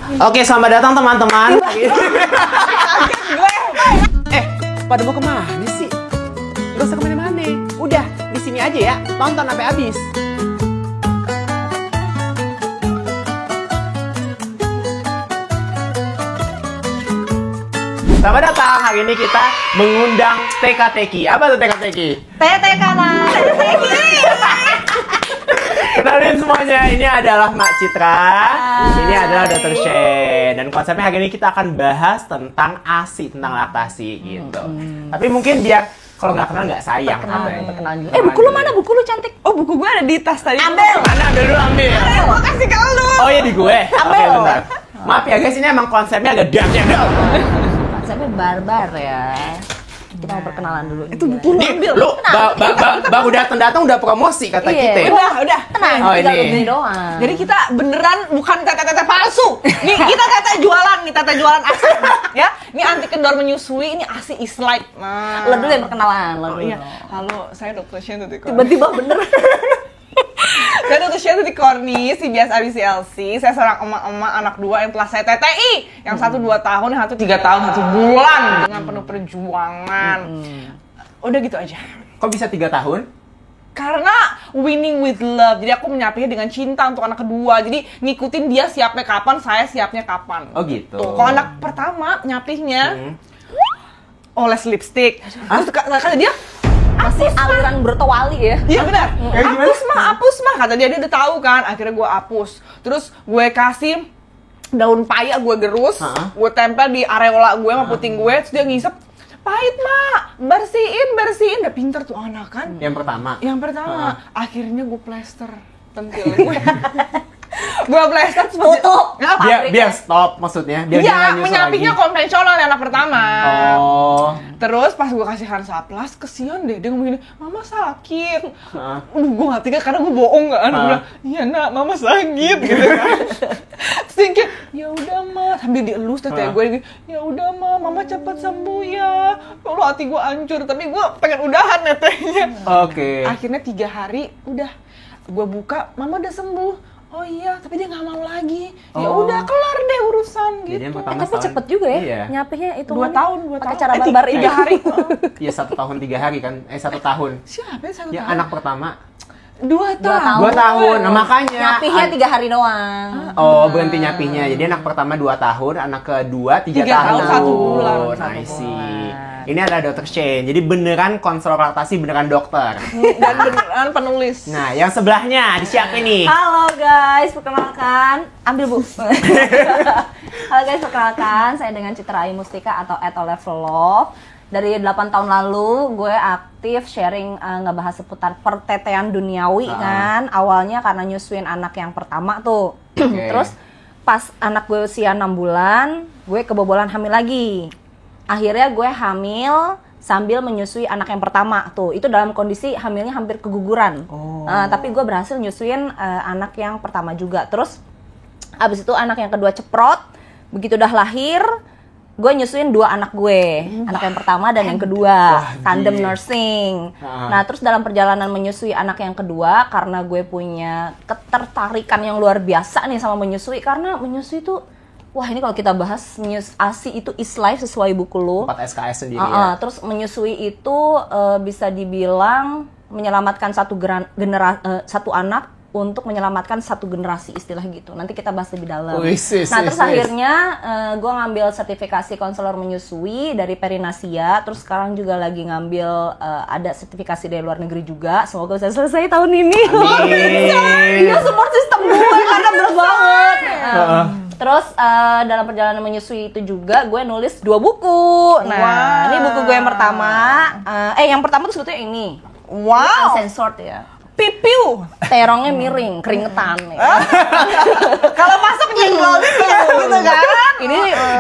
Oke, selamat datang teman-teman. Pada mau kemana sih? Gak usah kemana-mana. Udah, di sini aja ya. Tonton sampai habis. Selamat datang. Hari ini kita mengundang TK-TK. Apa tuh TK-TK? TK lah. Kenalin semuanya, ini adalah Mak Citra, ini adalah Dr. Shen. Dan konsepnya hari ini kita akan bahas tentang ASI, tentang laktasi gitu. Tapi mungkin biar kalau nggak kenal nggak sayang. Perkenalan juga. Buku lu mana? Buku lu cantik. Oh, buku gue ada di tas tadi. Ambil. Mana ambil dulu, ambil. Mau kasih ke lu. Oh ya di gue? Ambil. Oke, bentar. Maaf ya guys, ini emang konsepnya agak dark. Konsepnya barbar ya. Kita mau perkenalan dulu. Itu buku lu ambil. Lu baru datang udah promosi kata Iya. kita. Udah. Tenang, Oh, tinggal ini. lu beli doang. Jadi kita beneran bukan tete-tete palsu. Nih kita tete jualan nih, tete jualan asli. Ya, ini anti kendor menyusui, ini ASI is like. Nah. Lo dulu yang perkenalan, lo Oh dulu. iya. Halo, saya Dr. Shen Tutikor. Tiba-tiba bener. Saya Dr. Shen Tutikorni, si biasa ABCLC. Saya seorang emak-emak anak dua yang telah saya TTI. Yang satu 2 tahun, yang satu 3 tahun, 1 bulan. Dengan penuh perjuangan. Udah gitu aja. Kok bisa 3 tahun? Karena winning with love, jadi aku menyapinya dengan cinta untuk anak kedua. Jadi ngikutin dia siapnya kapan, saya siapnya kapan. Oh gitu. Tuh, kalau anak pertama nyapihnya oles lipstick. Terus kata dia, Masih aliran bertowali ya. iya benar. Kayak gimana? Hapus mah, kata dia udah tahu kan. Akhirnya gue hapus. Terus gue kasih daun paya, gue gerus, gue tempel di areola gue sama puting gue, terus dia ngisep. Pahit mak, bersihin, udah pinter tuh anak kan. Yang pertama. Yang pertama, akhirnya gue plester tentil gue. Gue plester Tutup. Biar stop maksudnya. Biar dia nggak Iya, nyusul menyapinya lagi. konvensional yang anak pertama. Oh. Terus pas gue kasih Hansaplast, kesian deh, dia ngomong gini, mama sakit. Gue gak tega karena gue bohong kan. Gue bilang, iya nak, mama sakit gitu kan. Terus dia kayak, ya udah ma, sambil dielus tete gue, ya udah ma, mama cepat sembuh ya. Kalau hati gue hancur, tapi gue pengen udahan tetenya. Oke. Akhirnya 3 hari, udah, gue buka, mama udah sembuh. Oh iya, tapi dia nggak mau lagi. Ya Oh. udah kelar deh urusan Jadi yang gitu. pertama Tapi setahun. cepet juga ya. Iya. Nyapihnya itu 2 tahun, 2 pakai tahun. cara barbar ini. 3 hari. Iya 1 tahun 3 hari kan? 1 tahun. Siapa ya 1 Ya tahun? anak pertama 2 tahun. tahun. 2 tahun. Nah, makanya Nyapihnya 3 hari doang. Oh, berhenti nyapihnya. Jadi anak pertama 2 tahun, anak kedua 3 3 tahun. tahun, 1 bulan. I see. Ini adalah Dr. Shen. Jadi beneran konselor laktasi, beneran dokter. Dan beneran penulis. Nah, yang sebelahnya disiapin nih. Halo guys, perkenalkan. Ambil bu. Halo guys, perkenalkan. Saya dengan Citra Ayu Mustika atau @level Dari 8 tahun lalu gue aktif sharing ngebahas seputar pertetean duniawi kan. Awalnya karena nyusuin anak yang pertama tuh. Terus pas anak gue usia 6 bulan, gue kebobolan hamil lagi. Akhirnya gue hamil sambil menyusui anak yang pertama tuh. Itu dalam kondisi hamilnya hampir keguguran. Tapi gue berhasil nyusuin anak yang pertama juga. Terus abis itu anak yang kedua ceprot. Begitu udah lahir, gue nyusuin 2 anak gue. Anak yang pertama dan yang kedua. Tandem nursing. Nah terus dalam perjalanan menyusui anak yang kedua, karena gue punya ketertarikan yang luar biasa nih sama menyusui. Karena menyusui tuh, wah ini kalau kita bahas ASI itu is life sesuai buku lu. 4 SKS sendiri ya. Terus menyusui itu bisa dibilang menyelamatkan satu anak untuk menyelamatkan satu generasi, istilah gitu. Nanti kita bahas lebih dalam. Terus akhirnya gue ngambil sertifikasi konselor menyusui dari Perinasia. Terus sekarang juga lagi ngambil ada sertifikasi dari luar negeri juga. Semoga bisa selesai tahun ini. Iya, support sistem gue karena berat banget. Terus dalam perjalanan menyusui itu juga gue nulis 2 buku. Nah, ini buku gue yang pertama. Yang pertama tuh sebetulnya ini. Wow. Uncensored ya. Pipiu. Terongnya miring, keringetan. Kalau masuk jenggolnya gitu kan.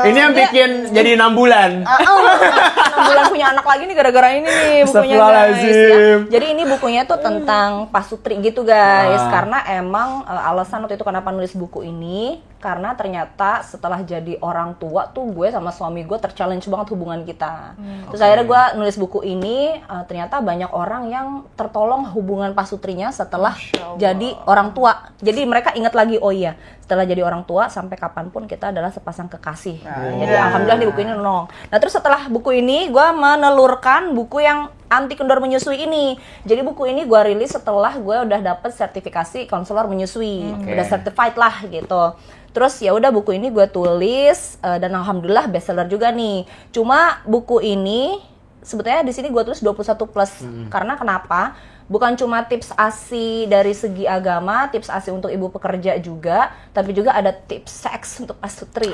Ini yang bikin jadi 6 bulan. 6 bulan punya anak lagi nih gara-gara ini nih bukunya guys. Astagfirullahaladzim. Ya. Jadi ini bukunya tuh tentang pasutri gitu guys. Karena emang alasan waktu itu kenapa nulis buku ini, karena ternyata setelah jadi orang tua tuh gue sama suami gue ter-challenge banget hubungan kita. Terus akhirnya gue nulis buku ini, ternyata banyak orang yang tertolong hubungan pasutrinya setelah jadi orang tua. Jadi mereka ingat lagi, oh iya, setelah jadi orang tua sampai kapanpun kita adalah sepasang kekasih. Jadi alhamdulillah di buku ini nolong. Nah terus setelah buku ini gue menelurkan buku yang anti kendor menyusui ini. Jadi buku ini gue rilis setelah gue udah dapet sertifikasi konselor menyusui, udah certified lah gitu. Terus ya udah buku ini gue tulis dan alhamdulillah bestseller juga nih. Cuma buku ini sebetulnya di sini gue tulis 21 plus. Karena kenapa? Bukan cuma tips ASI dari segi agama, tips ASI untuk ibu pekerja juga, tapi juga ada tips seks untuk pasutri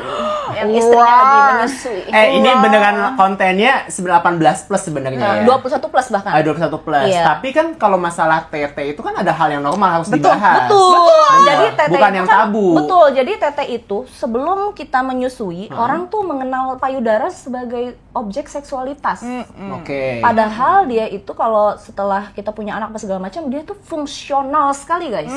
yang istrinya lagi menyusui. Ini beneran kontennya 18 plus sebenarnya ya. 21 plus bahkan. 21 plus. Iya. Tapi kan kalau masalah TT itu kan ada hal yang normal harus dibahas. Betul. Jadi TT bukan itu yang kan, tabu. Betul. Jadi TT itu sebelum kita menyusui, orang tuh mengenal payudara sebagai objek seksualitas. Oke. Padahal dia itu kalau setelah kita punya anak apa segala macam, dia tuh fungsional sekali, guys.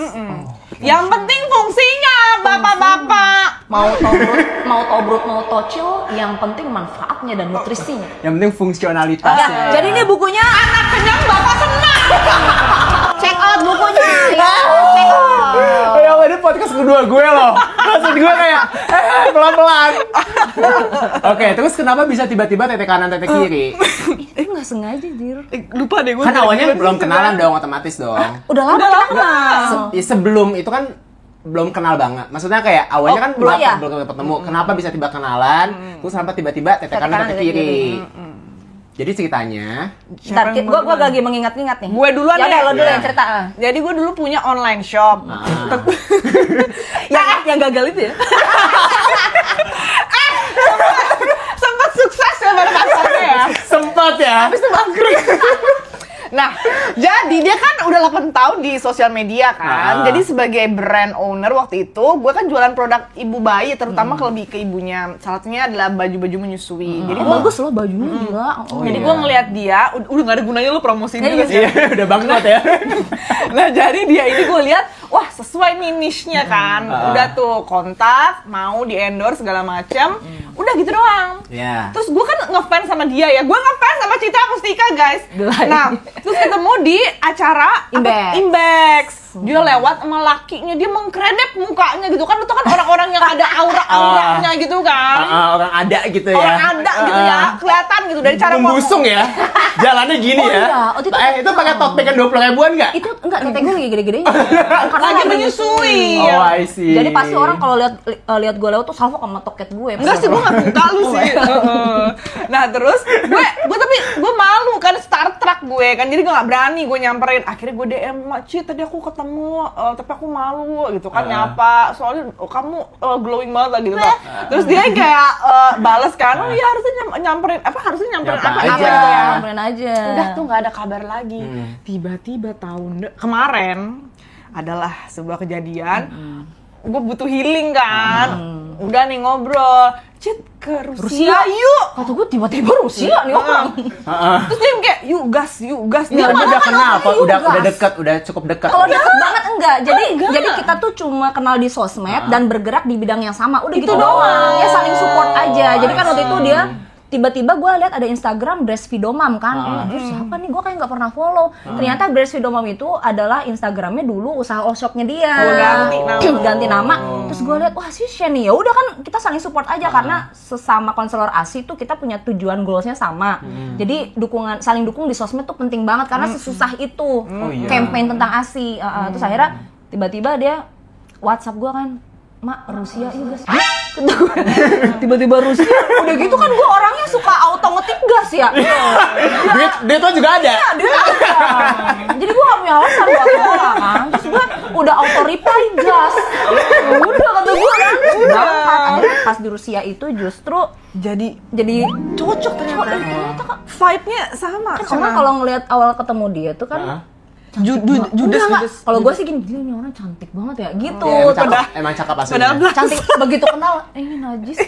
Yang penting fungsinya, bapak-bapak. Mau tobrut, mau tocil, yang penting manfaatnya dan nutrisinya. Yang penting fungsionalitasnya. Jadi ini bukunya Anak kenyang, bapak senang. check out bukunya. Ya, check out. Ini podcast kedua gue loh. Maksud gue kayak pelan-pelan. Oke, terus kenapa bisa tiba-tiba tete kanan tete kiri? Nggak sengaja, Dir. Lupa deh gue. Kan awalnya belum kenalan dong, otomatis dong. Udah lama kita kenal. Sebelum itu kan belum kenal banget. Maksudnya kayak awalnya kan belum ya? belum ketemu. Kenapa bisa tiba kenalan? Terus kenapa tiba-tiba tete kanan tete kiri? Jadi ceritanya, Bentar, gue lagi mengingat-ingat nih. Gue duluan ya. deh. Lo dulu yang cerita. Jadi gue dulu punya online shop. Yang gagal itu ya? Sempat sukses ya pada masanya ya. sempat ya. Habis itu bangkrut. Nah, jadi dia kan udah 8 tahun di sosial media kan. Jadi sebagai brand owner waktu itu, gue kan jualan produk ibu bayi, terutama lebih ke ibunya. Salah satunya adalah baju-baju menyusui. Jadi Bagus loh bajunya gila. jadi gue ngeliat dia, udah gak ada gunanya lu promosiin juga sih. Iya, udah bangkrut ya. Nah, jadi dia ini gue lihat, wah sesuai nih niche-nya kan. Udah tuh kontak, mau di-endorse segala macam. Udah gitu doang. Iya. Terus gue kan ngefans sama dia ya. Gue ngefans sama Citra Mustika, guys. Nah, terus ketemu di acara Imbex. Dia lewat sama lakinya, dia mengkredep mukanya gitu kan. Itu kan orang-orang yang ada aura-auranya gitu kan. Orang ada gitu ya. Orang ada gitu ya. Kelihatan gitu dari cara Membusung ya. Jalannya gini Oh ya. iya. Oh, Itu pakai tote bag 20 ribuan nggak? Itu enggak, tete gue lagi gede-gedenya. Karena lagi menyusui. Oh, I see. Jadi pasti orang kalau lihat gue lewat tuh salvo sama toket gue. Enggak sih, gue gak buka lu sih. Nah terus gue malu kan, Star Trek gue kan, jadi gue gak berani gue nyamperin. Akhirnya gue DM, Ci tadi aku ketemu, tapi aku malu gitu kan nyapa. Soalnya kamu glowing banget lah gitu. Terus dia kayak bales kan, oh iya harusnya nyamperin apa gitu ya. Nyamperin aja. Udah tuh gak ada kabar lagi. Tiba-tiba kemarin adalah sebuah kejadian. Gue butuh healing kan. Udah nih ngobrol, Cit ke Rusia yuk. Kata gue tiba-tiba Rusia nih orang. Terus dia kayak yuk gas. Dia Dia udah kenal apa? Udah dekat, udah cukup dekat. Kalau deket banget enggak. Jadi kita tuh cuma kenal di sosmed dan bergerak di bidang yang sama. Udah gitu doang. Ya saling support aja. Jadi kan waktu itu dia tiba-tiba gue lihat ada Instagram Breastfeedomam kan. Terus siapa nih, gue kayak nggak pernah follow. Ternyata Breastfeedomam itu adalah Instagramnya dulu usaha all-shopnya dia. Ganti nama. Terus gue lihat, wah sih Shani, ya udah kan kita saling support aja karena sesama konselor ASI tuh kita punya tujuan goalsnya sama. Jadi saling dukung di sosmed tuh penting banget karena sesusah itu campaign tentang ASI. Terus akhirnya tiba-tiba dia WhatsApp gue kan, Mak, Rusia yuk gas. Tiba-tiba Rusia. Udah gitu kan gue orangnya suka auto ngetik gas ya. Duit tuh juga ada. Iya, dia ada. Jadi gue gak punya alasan buat orang kan. Terus gue udah auto reply gas. Udah kata gue kan. Berangkat. Akhirnya pas di Rusia itu justru jadi cocok ternyata. Kak. Vibe-nya sama. Karena kalau ngelihat awal ketemu dia tuh kan Judes. Kalau gue sih gini, dia ini orang cantik banget ya, gitu. Ya, emang cakep aslinya. Cantik, begitu kenal, ini najis.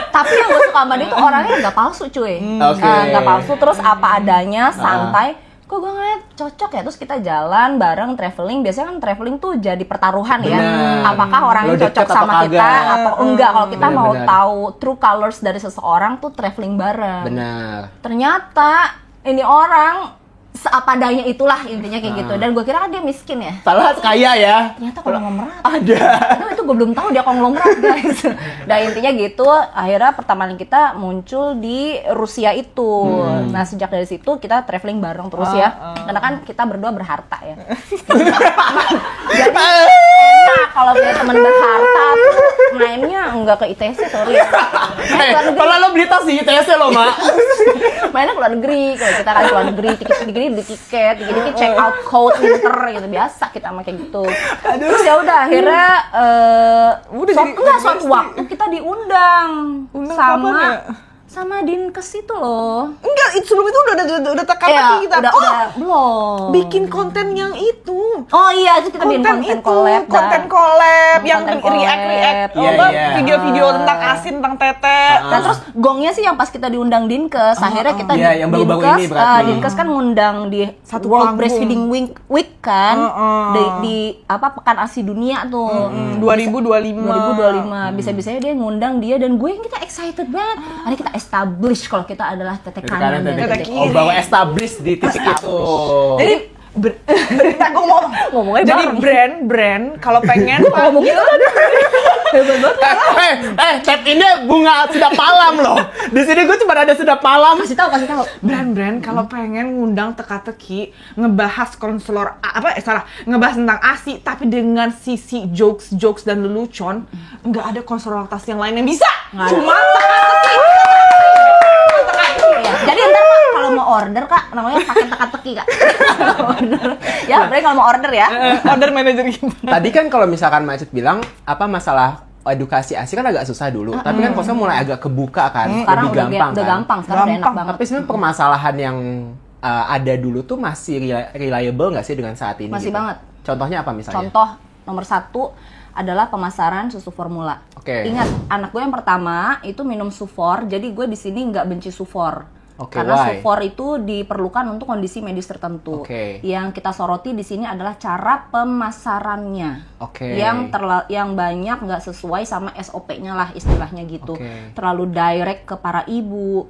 Tapi yang gue suka sama dia tuh orangnya nggak palsu cuy. Nggak palsu, terus apa adanya, santai. Kok gue ngeliat cocok ya, terus kita jalan bareng traveling. Biasanya kan traveling tuh jadi pertaruhan ya. Bener. Apakah orangnya Lo deket cocok apa sama kita kagak? atau enggak. Kalau kita mau Bener-bener. tahu true colors dari seseorang tuh traveling bareng. Benar. Ternyata ini orang seapa daya itulah intinya kayak gitu. Dan gue kira kan dia miskin ya. Salah kaya ya. Ternyata konglomerat. Ada. Itu gue belum tahu dia konglomerat guys. Nah intinya gitu, akhirnya pertemanan kita muncul di Rusia itu. Nah sejak dari situ kita traveling bareng terus ya. Karena kan kita berdua berharta ya. Jadi enak kalau punya teman berharta tuh mainnya nggak ke ITC, sorry ya. Main ke luar negeri. Kalau lo beli tas di ITC lo, Mak. Mainnya ke luar negeri, kalau kita kan ke luar negeri, tiket, dikit-dikit check out code winter gitu, biasa kita sama kayak gitu. Terus ya udah akhirnya suatu waktu kita diundang Undang sama kapan ya? sama Dinkes itu loh. Enggak, sebelum itu udah teka-teki kita. belum. Bikin konten yang itu. Oh iya, itu kita bikin konten collab. konten collab yang Konten collab. react Iya. video-video tentang asin, tentang tete. Nah terus gongnya sih yang pas kita diundang Dinkes, akhirnya kita Iya, yang baru-baru ini berarti. Dinkes kan ngundang di Satu World panggung. Breastfeeding Week kan, di apa Pekan ASI Dunia tuh. 2025. Bisa-bisanya dia ngundang dia dan gue yang kita excited banget. Hari kita establish kalau kita adalah tete kanan dan tete Oh, bahwa establish di titik itu. Jadi berita gue ngomongnya jadi bareng. brand kalau pengen Ngomongnya hebat banget. Tap ini bunga sedap malam loh. Di sini gue cuma ada sedap malam. Kasih tahu. brand kalau pengen ngundang teka-teki ngebahas ngebahas tentang ASI tapi dengan sisi jokes dan lelucon, nggak ada konselor laktasi yang lain yang bisa. Nggak ada. Cuma teka-teki. Iya. Jadi ntar Kak, kalau mau order Kak, namanya pakai teka-teki Kak. Order. Ya, berarti kalau mau order ya. Order manager kita. Tadi kan kalau misalkan Macet bilang apa masalah edukasi ASI kan agak susah dulu, tapi kan kosnya mulai agak kebuka kan, Sekarang lebih gampang udah kan. gampang, sekarang udah enak banget. Tapi sebenarnya permasalahan yang ada dulu tuh masih reliable nggak sih dengan saat ini? Masih gitu? banget. Contohnya apa misalnya? Contoh nomor 1 adalah pemasaran susu formula. Oke. Ingat, anak gue yang pertama itu minum Sufor, jadi gue di sini nggak benci Sufor. Oke, Karena why? Sufor itu diperlukan untuk kondisi medis tertentu. Oke. Yang kita soroti di sini adalah cara pemasarannya. Oke. Yang banyak nggak sesuai sama SOP-nya lah istilahnya gitu. Oke. Terlalu direct ke para ibu.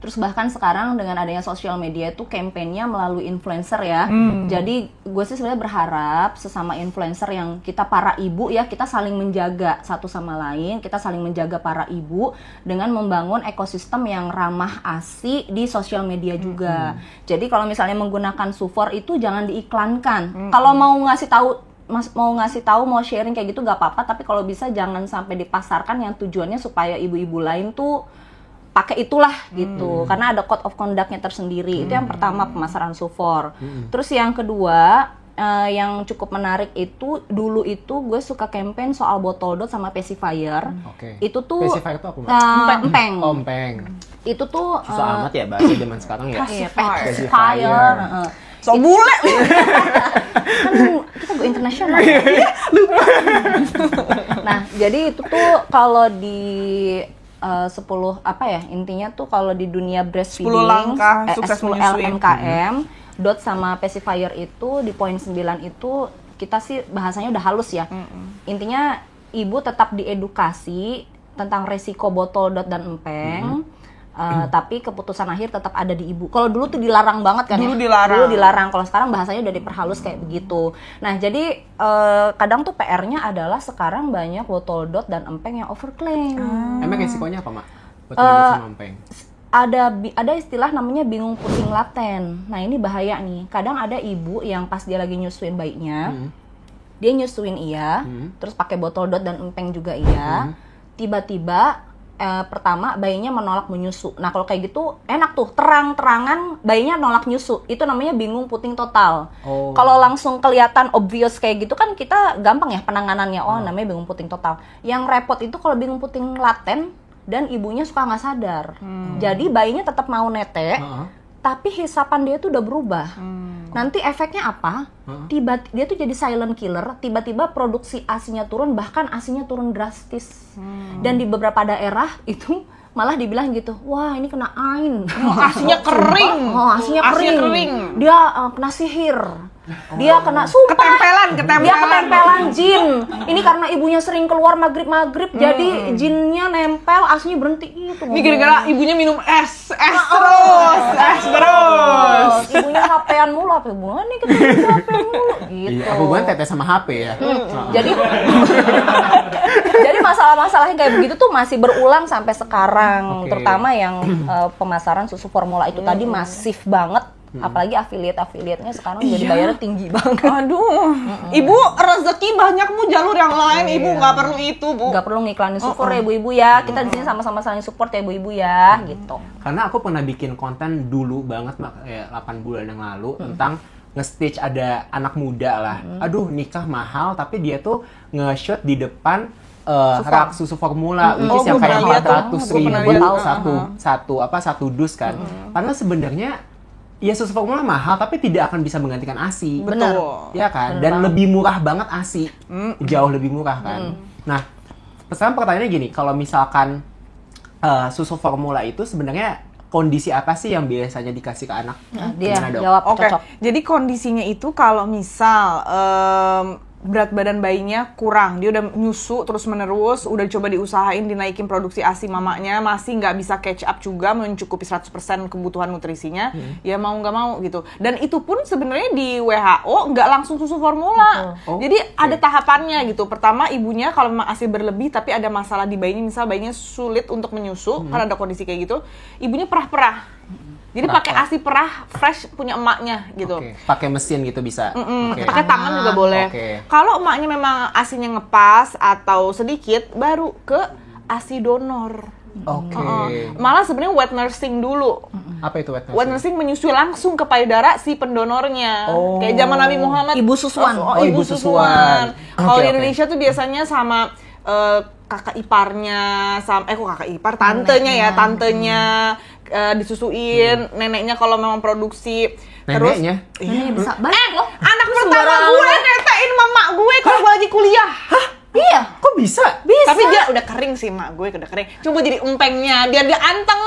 Terus bahkan sekarang dengan adanya sosial media itu kampanyenya melalui influencer ya. Jadi gue sih sebenarnya berharap sesama influencer yang kita para ibu ya, kita saling menjaga satu sama lain, kita saling menjaga para ibu dengan membangun ekosistem yang ramah ASI di sosial media juga. Jadi kalau misalnya menggunakan Sufor itu jangan diiklankan. Kalau mau ngasih tahu mau sharing kayak gitu gak apa-apa, tapi kalau bisa jangan sampai dipasarkan yang tujuannya supaya ibu-ibu lain tuh pakai itulah gitu, karena ada code of conduct-nya tersendiri. Itu yang pertama, pemasaran Sufor. Terus yang kedua, yang cukup menarik itu dulu itu gue suka campaign soal botol dot sama pacifier. Oke. Itu tuh Pacifier itu apa, Mbak? empeng. Ompeng. Itu tuh Susah amat ya bahasa zaman sekarang ya. iya, Pacifier. pacifier. So bule. Kan kita go internasional. Nah, jadi itu tuh kalau di 10 apa ya, intinya tuh kalau di dunia breastfeeding 10 langkah sukses 10 menyusui. LMKM dot sama pacifier itu di poin 9 itu kita sih bahasanya udah halus ya. Intinya ibu tetap diedukasi tentang resiko botol dot dan empeng. Tapi keputusan akhir tetap ada di ibu. Kalau dulu tuh dilarang banget kan Dulu ya? dilarang. Dulu dilarang. Kalau sekarang bahasanya udah diperhalus kayak begitu. Nah, jadi kadang tuh PR-nya adalah sekarang banyak botol dot dan empeng yang overclaim. Emang resikonya apa, Mak? Betul sama empeng. Ada istilah namanya bingung puting laten. Nah, ini bahaya nih. Kadang ada ibu yang pas dia lagi nyusuin bayinya, dia nyusuin terus pakai botol dot dan empeng juga tiba-tiba pertama bayinya menolak menyusu. Nah kalau kayak gitu enak tuh, terang-terangan bayinya nolak nyusu. Itu namanya bingung puting total. Kalau langsung kelihatan obvious kayak gitu kan kita gampang ya penanganannya. Oh namanya bingung puting total. Yang repot itu kalau bingung puting laten dan ibunya suka nggak sadar. Jadi bayinya tetap mau nete, tapi hisapan dia tuh udah berubah. Nanti efeknya apa? Dia tuh jadi silent killer, tiba-tiba produksi ASINya turun, bahkan ASINya turun drastis. Dan di beberapa daerah itu malah dibilang gitu, wah ini kena ain. Asinya kering. Asinya Asinya kering. kering. Dia kena sihir. Dia kena sumpah. Ketempelan. Dia ketempelan jin. Ini karena ibunya sering keluar maghrib, jadi jinnya nempel, asinya berhenti itu. Ini gara-gara ibunya minum es terus. Ibunya HP-an mulu, apa hubungan nih kita HP-an mulu gitu. Iya, hubungan tete sama HP ya. Jadi jadi masalah-masalah yang kayak begitu tuh masih berulang sampai sekarang. Oke. Terutama yang pemasaran susu formula itu tadi masif banget. Apalagi afiliat-afiliatnya sekarang jadi bayarnya tinggi banget. Aduh, ibu rezeki banyak bu, jalur yang lain ibu nggak perlu itu bu. Nggak perlu ngiklanin support ya ibu-ibu ya. Kita di sini sama-sama saling support ya ibu-ibu ya, gitu. Karena aku pernah bikin konten dulu banget, kayak 8 bulan yang lalu, tentang nge-stitch ada anak muda lah. Aduh, nikah mahal, tapi dia tuh nge-shoot di depan rak susu formula, which is yang kayak 400.000 satu dus kan. Karena sebenarnya ya susu formula mahal, tapi tidak akan bisa menggantikan ASI. Betul. Ya kan? Dan lebih murah banget ASI. Jauh lebih murah kan. Nah, sekarang pertanyaannya gini, kalau misalkan susu formula itu sebenarnya kondisi apa sih yang biasanya dikasih ke anak? Dia Gimana, Dok? jawab Oke, cocok. jadi kondisinya itu kalau misal berat badan bayinya kurang, dia udah nyusu terus-menerus, udah coba diusahain dinaikin produksi ASI mamanya, masih nggak bisa catch up juga mencukupi 100% kebutuhan nutrisinya, ya mau nggak mau gitu. Dan itu pun sebenarnya di WHO nggak langsung susu formula. Jadi ada tahapannya gitu. Pertama ibunya kalau memang ASI berlebih tapi ada masalah di bayinya, misal bayinya sulit untuk menyusu karena ada kondisi kayak gitu, ibunya perah-perah. Jadi pakai ASI perah fresh punya emaknya gitu. Oke. Pakai mesin gitu bisa. Oke. Pakai tangan juga boleh. Oke. Kalau emaknya memang ASINya ngepas atau sedikit, baru ke ASI donor. Oke. Malah sebenarnya wet nursing dulu. Apa itu wet nursing? Wet nursing menyusui langsung ke payudara si pendonornya. Kayak zaman Nabi Muhammad. Ibu susuan. Ibu susuan. Kalau Oke, di oke. Indonesia tuh biasanya sama kakak iparnya, sama kok kakak ipar, tantenya disusuin, neneknya kalau memang produksi. Terus Neneknya? Neneknya bisa banyak loh. anak Itu pertama sembarangan. gue netein mama gue kalau gue lagi kuliah. Iya. Kok bisa? Tapi dia udah kering sih, mak gue udah kering. Coba jadi empengnya biar dia anteng.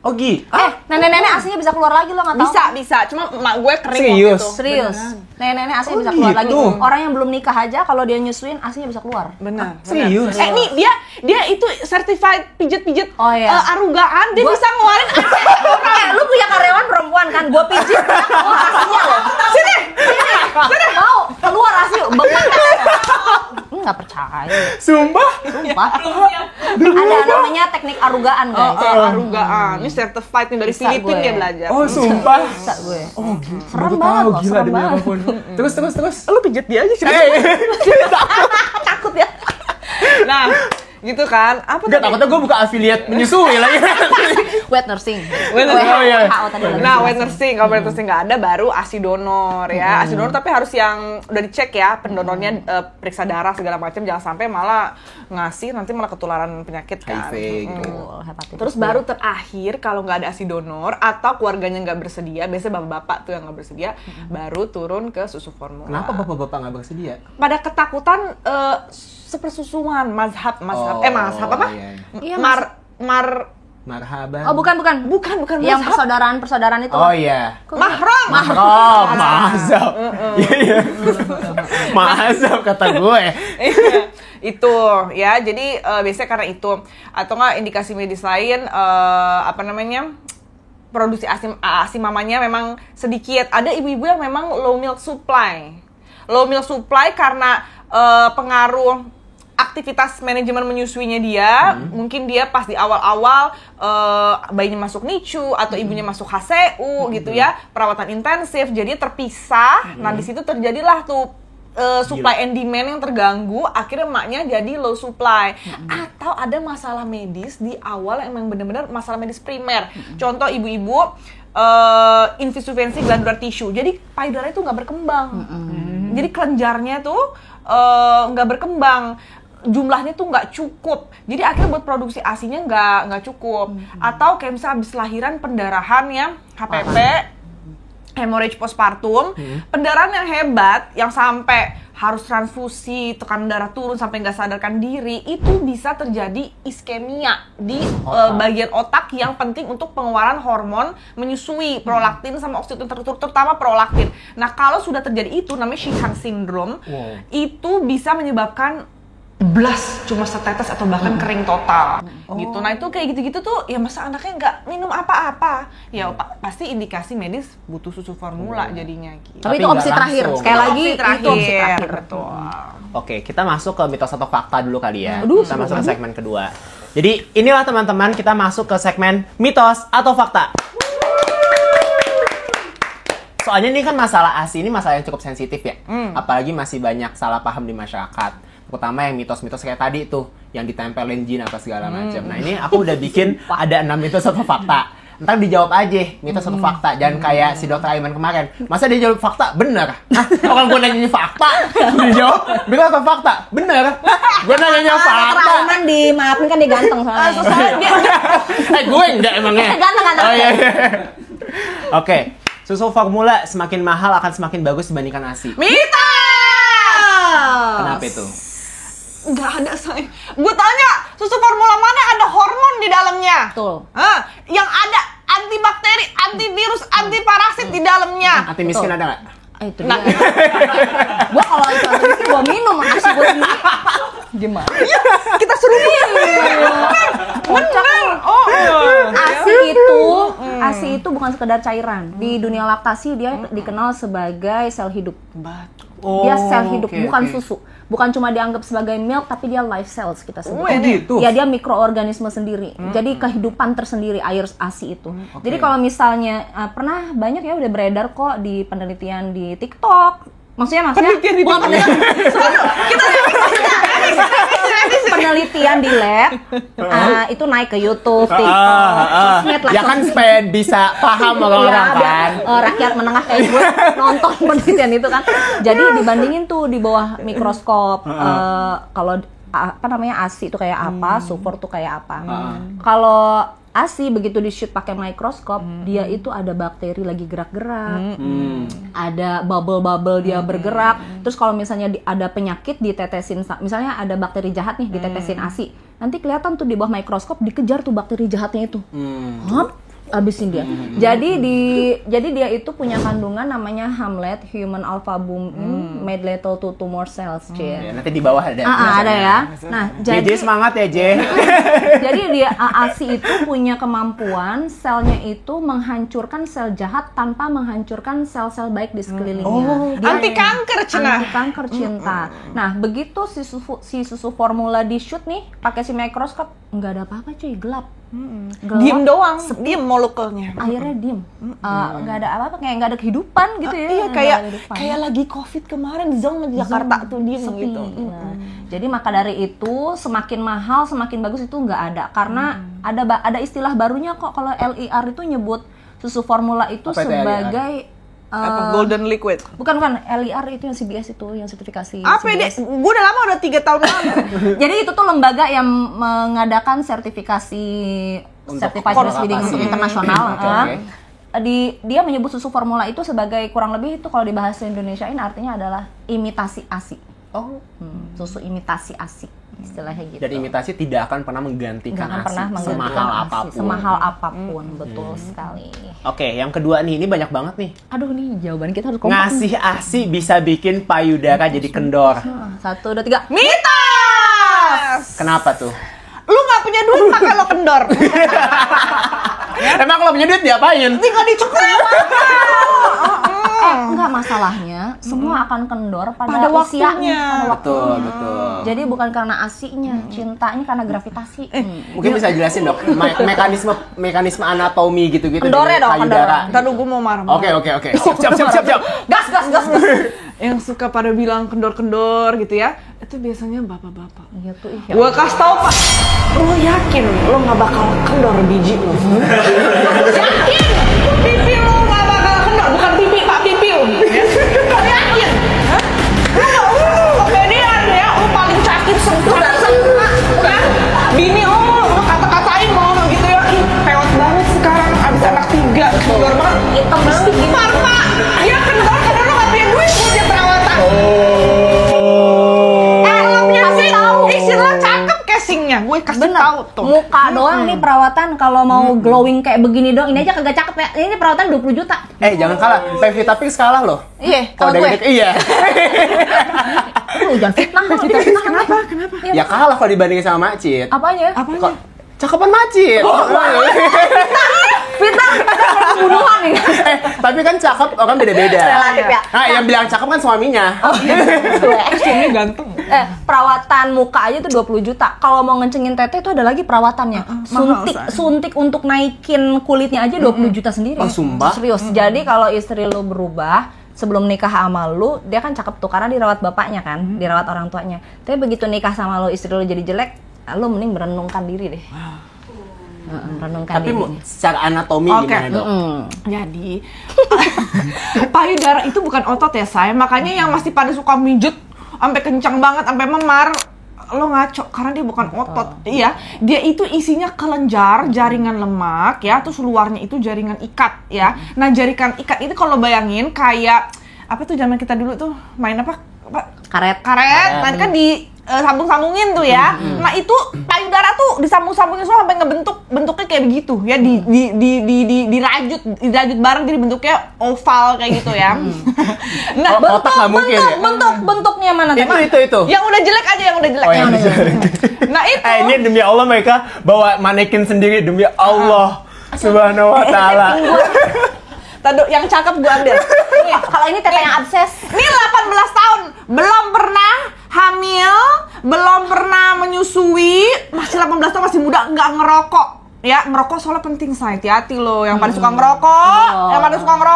Oh gitu? Nenek-nenek aslinya bisa keluar lagi lo nggak tahu? Bisa. Cuma mak gue kering Serius? waktu itu. Serius. Nenek-nenek aslinya Oh, bisa keluar lagi. gitu. Orang yang belum nikah aja kalau dia nyusuin aslinya bisa keluar. Benar. Serius? Nih dia itu certified pijet-pijet Oh, iya. arugaan, dia bisa ngeluarin Lu punya karyawan perempuan kan? Gua pijit keluar aslinya loh. Sini. Mau keluar asli bengkak. Nggak percaya. Sumpah? Sumpah. Ada namanya teknik arugaan guys. arugaan. Ini certified nih dari Bisa Filipina gue. dia belajar. Oh sumpah? Bisa gue. Oh gitu. Serem Baru banget tahu, loh, gila serem demi banget. apapun. Terus. Lu pijet dia aja sih. Takut ya. Nah, gitu kan. Apa Enggak, tadi? takutnya gue buka affiliate menyusui lagi. Wet nursing. Wet nursing. Oh, iya. WHO tadi lagi. Nah, wet nursing, kalau wet nursing nggak ada, baru ASI donor ya. ASI donor tapi harus yang udah dicek ya, pendonornya periksa darah segala macam, jangan sampai malah ngasih nanti malah ketularan penyakit kan. HIV gitu. Betul, hepatitis Terus B. baru terakhir kalau nggak ada ASI donor atau keluarganya nggak bersedia, biasanya bapak-bapak tuh yang nggak bersedia, baru turun ke susu formula. Kenapa bapak-bapak nggak bersedia? Pada ketakutan sepersusuan mazhab mazhab apa? Iya, Marhaban. Oh, bukan. Bukan Yang mazhab. persaudaraan itu. Oh iya. Mahram. Oh, mazhab. Iya. Mazhab kata gue. Iya, itu ya, jadi biasanya karena itu atau nggak indikasi medis lain produksi ASI mamanya memang sedikit. Ada ibu-ibu yang memang low milk supply karena pengaruh aktivitas manajemen menyusuinya dia, mungkin dia pas di awal-awal bayinya masuk NICU atau ibunya masuk HCU gitu ya, perawatan intensif, jadi terpisah. Nah di situ terjadilah tuh supply and demand yang terganggu, akhirnya emaknya jadi low supply. Atau ada masalah medis di awal yang memang benar-benar masalah medis primer. Contoh ibu-ibu insufficiency glandular tissue, jadi payudara itu nggak berkembang. Jadi kelenjarnya tuh nggak berkembang, jumlahnya tuh nggak cukup, jadi akhirnya buat produksi ASINya nggak cukup. Atau kayak misalnya habis lahiran pendarahan yang HPP, hemorrhage postpartum, pendarahan yang hebat, yang sampai harus transfusi, tekanan darah turun sampai nggak sadarkan diri, itu bisa terjadi iskemia di bagian otak yang penting untuk pengeluaran hormon menyusui, prolaktin sama oksitosin, terutama prolaktin. Nah, kalau sudah terjadi itu namanya Sheehan syndrome, itu bisa menyebabkan blas cuma setetes atau bahkan kering total gitu. Nah, itu kayak gitu-gitu tuh ya masa anaknya nggak minum apa-apa ya pasti indikasi medis butuh susu formula jadinya gitu. Tapi itu nggak opsi terakhir. langsung. Sekali lagi Opsi itu opsi terakhir. betul. Oke, kita masuk ke mitos atau fakta dulu kali ya. Aduh, Kita masuk ke segmen kedua. Jadi inilah teman-teman, kita masuk ke segmen mitos atau fakta. Soalnya ini kan masalah ASI ini masalah yang cukup sensitif ya. Apalagi masih banyak salah paham di masyarakat. Terutama yang mitos-mitos kayak tadi tuh, yang ditempelin jin apa segala macam. Nah, ini aku udah bikin ada 6 mitos atau fakta. Ntar dijawab aja mitos atau fakta. Jangan kayak si Dr. Aiman kemarin. Masa dia jawab fakta? Bener. Hah? Orang gue nanya fakta, dijawab mitos atau fakta? Bener. Gue nanya fakta. Aiman dimaafin kan dia ganteng soalnya. Gue enggak emangnya. Ganteng. Oh iya. Oke. Susu formula semakin mahal akan semakin bagus dibandingkan ASI. Kenapa itu? Nggak ada, say. Gue tanya, susu formula mana ada hormon di dalamnya? Betul. Yang ada antibakteri, antivirus, antiparasit di dalamnya. Anti miskin ada nggak? Itu dia. Gua kalau itu gua minum ASI buat sendiri. Gimana? Kita suruh minum. Bener. ASI itu bukan sekedar cairan. Di dunia laktasi dia dikenal sebagai sel hidup. Dia sel hidup, bukan susu. Bukan cuma dianggap sebagai milk, tapi dia life cells kita sebut. Gitu? Ya, dia mikroorganisme sendiri. Jadi kehidupan tersendiri air ASI itu. Jadi kalau misalnya pernah banyak ya udah beredar kok di penelitian di TikTok. Maksudnya bukan penelitian. Penelitian di lab itu naik ke YouTube, TikTok, sosmed lah. Ya kan supaya bisa paham orang-orang kan. Rakyat menengah kayak gue nonton penelitian itu kan. Jadi dibandingin tuh di bawah mikroskop kalau ASI itu kayak apa, sulfur tuh kayak apa. Kalau ASI begitu di-shoot pakai mikroskop, dia itu ada bakteri lagi gerak-gerak, ada bubble-bubble dia bergerak. Terus kalau misalnya ada penyakit ditetesin, misalnya ada bakteri jahat nih ditetesin ASI, nanti kelihatan tuh di bawah mikroskop dikejar tuh bakteri jahatnya itu. Abisin dia. Jadi dia itu punya kandungan namanya Hamlet, human alpha made lethal to tumor cells. Ya, nanti di bawah ada. Ada ya. Nah, jadi semangat ya, J. Jadi dia ASI itu punya kemampuan selnya itu menghancurkan sel jahat tanpa menghancurkan sel-sel baik di sekelilingnya. Anti kanker, Cina. Anti kanker cinta. Nah, begitu si susu formula di shoot nih pakai si mikroskop, nggak ada apa-apa cuy, gelap. Gelap, Diem doang, diem molekulnya. akhirnya diem, nggak ada apa-apa, kayak nggak ada kehidupan gitu ya. Iya, nggak ada kehidupan. kayak lagi COVID kemarin di zone Jakarta tuh diem Sepi. gitu. Nah, jadi maka dari itu semakin mahal semakin bagus itu nggak ada, karena ada istilah barunya kok. Kalau LIR itu nyebut susu formula itu Apa itu sebagai Apa golden liquid? bukan LIR itu yang CBS itu yang sertifikasi Apa deh? CBS. Gue udah lama, udah 3 tahun lalu. Jadi itu tuh lembaga yang mengadakan sertifikasi certified breastfeeding untuk internasional. Dia menyebut susu formula itu sebagai kurang lebih itu kalau di bahasa Indonesiain artinya adalah imitasi ASI. Susu imitasi ASI istilahnya gitu. Dan imitasi tidak akan pernah menggantikan Nggak akan ASI pernah semahal ASI, apapun. semahal apapun, betul sekali. Oke, yang kedua nih, ini banyak banget nih. Aduh nih jawaban kita harus kompak. Ngasih ASI bisa bikin payudara jadi kendor. 1, 2, 3. Mitos! Kenapa tuh? Lu nggak punya duit pakai lo kendor. Emang kalau punya duit diapain? Tinggal dicukup. Enggak, masalahnya semua akan kendor pada waktunya. usianya. Betul. Jadi bukan karena ASI-nya, cintanya karena gravitasi. Mungkin bisa jelasin dok, mekanisme anatomi gitu-gitu. Kendornya dari dong, payudara. Ntar lu gue mau marah. Oke. Siap. Gas. Yang suka pada bilang kendor-kendor gitu ya, itu biasanya bapak-bapak. Iya tuh, Gue kasih tau Pak, lu yakin lu nggak bakal kendor biji lu? Yakin? Pipi lu nggak bakal kendor, bukan pipi Pak, pipi lu. Lu yakin? Hah? Lu kepedean ya, lu paling sakit sempurna. Bini lu kata-katain mau gitu ya, ih peot banget sekarang abis anak 3, kendor banget. hitam banget. Pak, dia kendor karena lu nggak punya duit buat dia perawatan. casingnya, gue kasih tahu tuh. Muka doang nih perawatan, kalau mau glowing kayak begini dong, ini aja kagak cakep ya. Ini perawatan 20 juta. Jangan kalah. Pevita Pix kalah loh. Iya, Kalau kalau gue. iya. Jangan fitnah. Kenapa? Ya kalah kalau dibandingin sama Macit. Apanya? Kok cakepan Macit. Fitnah pembunuhan nih. Tapi kan cakep orang beda-beda. Relatif ya. Nah, yang bilang cakep kan suaminya. Suaminya ganteng. Perawatan muka aja tuh 20 juta. Kalau mau ngencengin tete itu ada lagi perawatannya. Suntik untuk naikin kulitnya aja 20 juta sendiri. Oh, sumpah? Serius. Jadi kalau istri lu berubah sebelum nikah sama lu, dia kan cakep tuh karena dirawat bapaknya kan, dirawat orang tuanya. Tapi begitu nikah sama lu, istri lu jadi jelek, lu mending merenungkan diri deh. Merenungkan Tapi diri. secara anatomi gimana, Dok? Jadi payudara itu bukan otot ya, say. Makanya yang masih pada suka mijet sampai kencang banget, sampai memar, lo ngaco karena dia bukan otot. Iya, dia itu isinya kelenjar, jaringan lemak ya, terus luarnya itu jaringan ikat ya. Nah, jaringan ikat itu kalau bayangin kayak apa tuh zaman kita dulu tuh main apa? Karet. Nah, kan di sambung-sambungin tuh ya. Nah, itu payudara tuh disambung-sambungin semua sampai bentuknya kayak begitu ya, dirajut bareng jadi bentuknya oval kayak gitu ya. Nah, Otak nggak mungkin ya? bentuknya mana tuh? Itu. yang udah jelek aja, yang udah jelek. Oh, yang Nah, itu ini demi Allah mereka bawa manekin sendiri demi Allah Subhanahu wa taala. Tado yang cakep gue ambil. Nih, kalau ini tete yang abses. Ini 18 tahun, belum pernah hamil, belum pernah menyusui, masih 18 tahun, masih muda, nggak ngerokok. Ya, ngerokok soalnya penting, say. Hati-hati loh, yang pada suka ngerokok,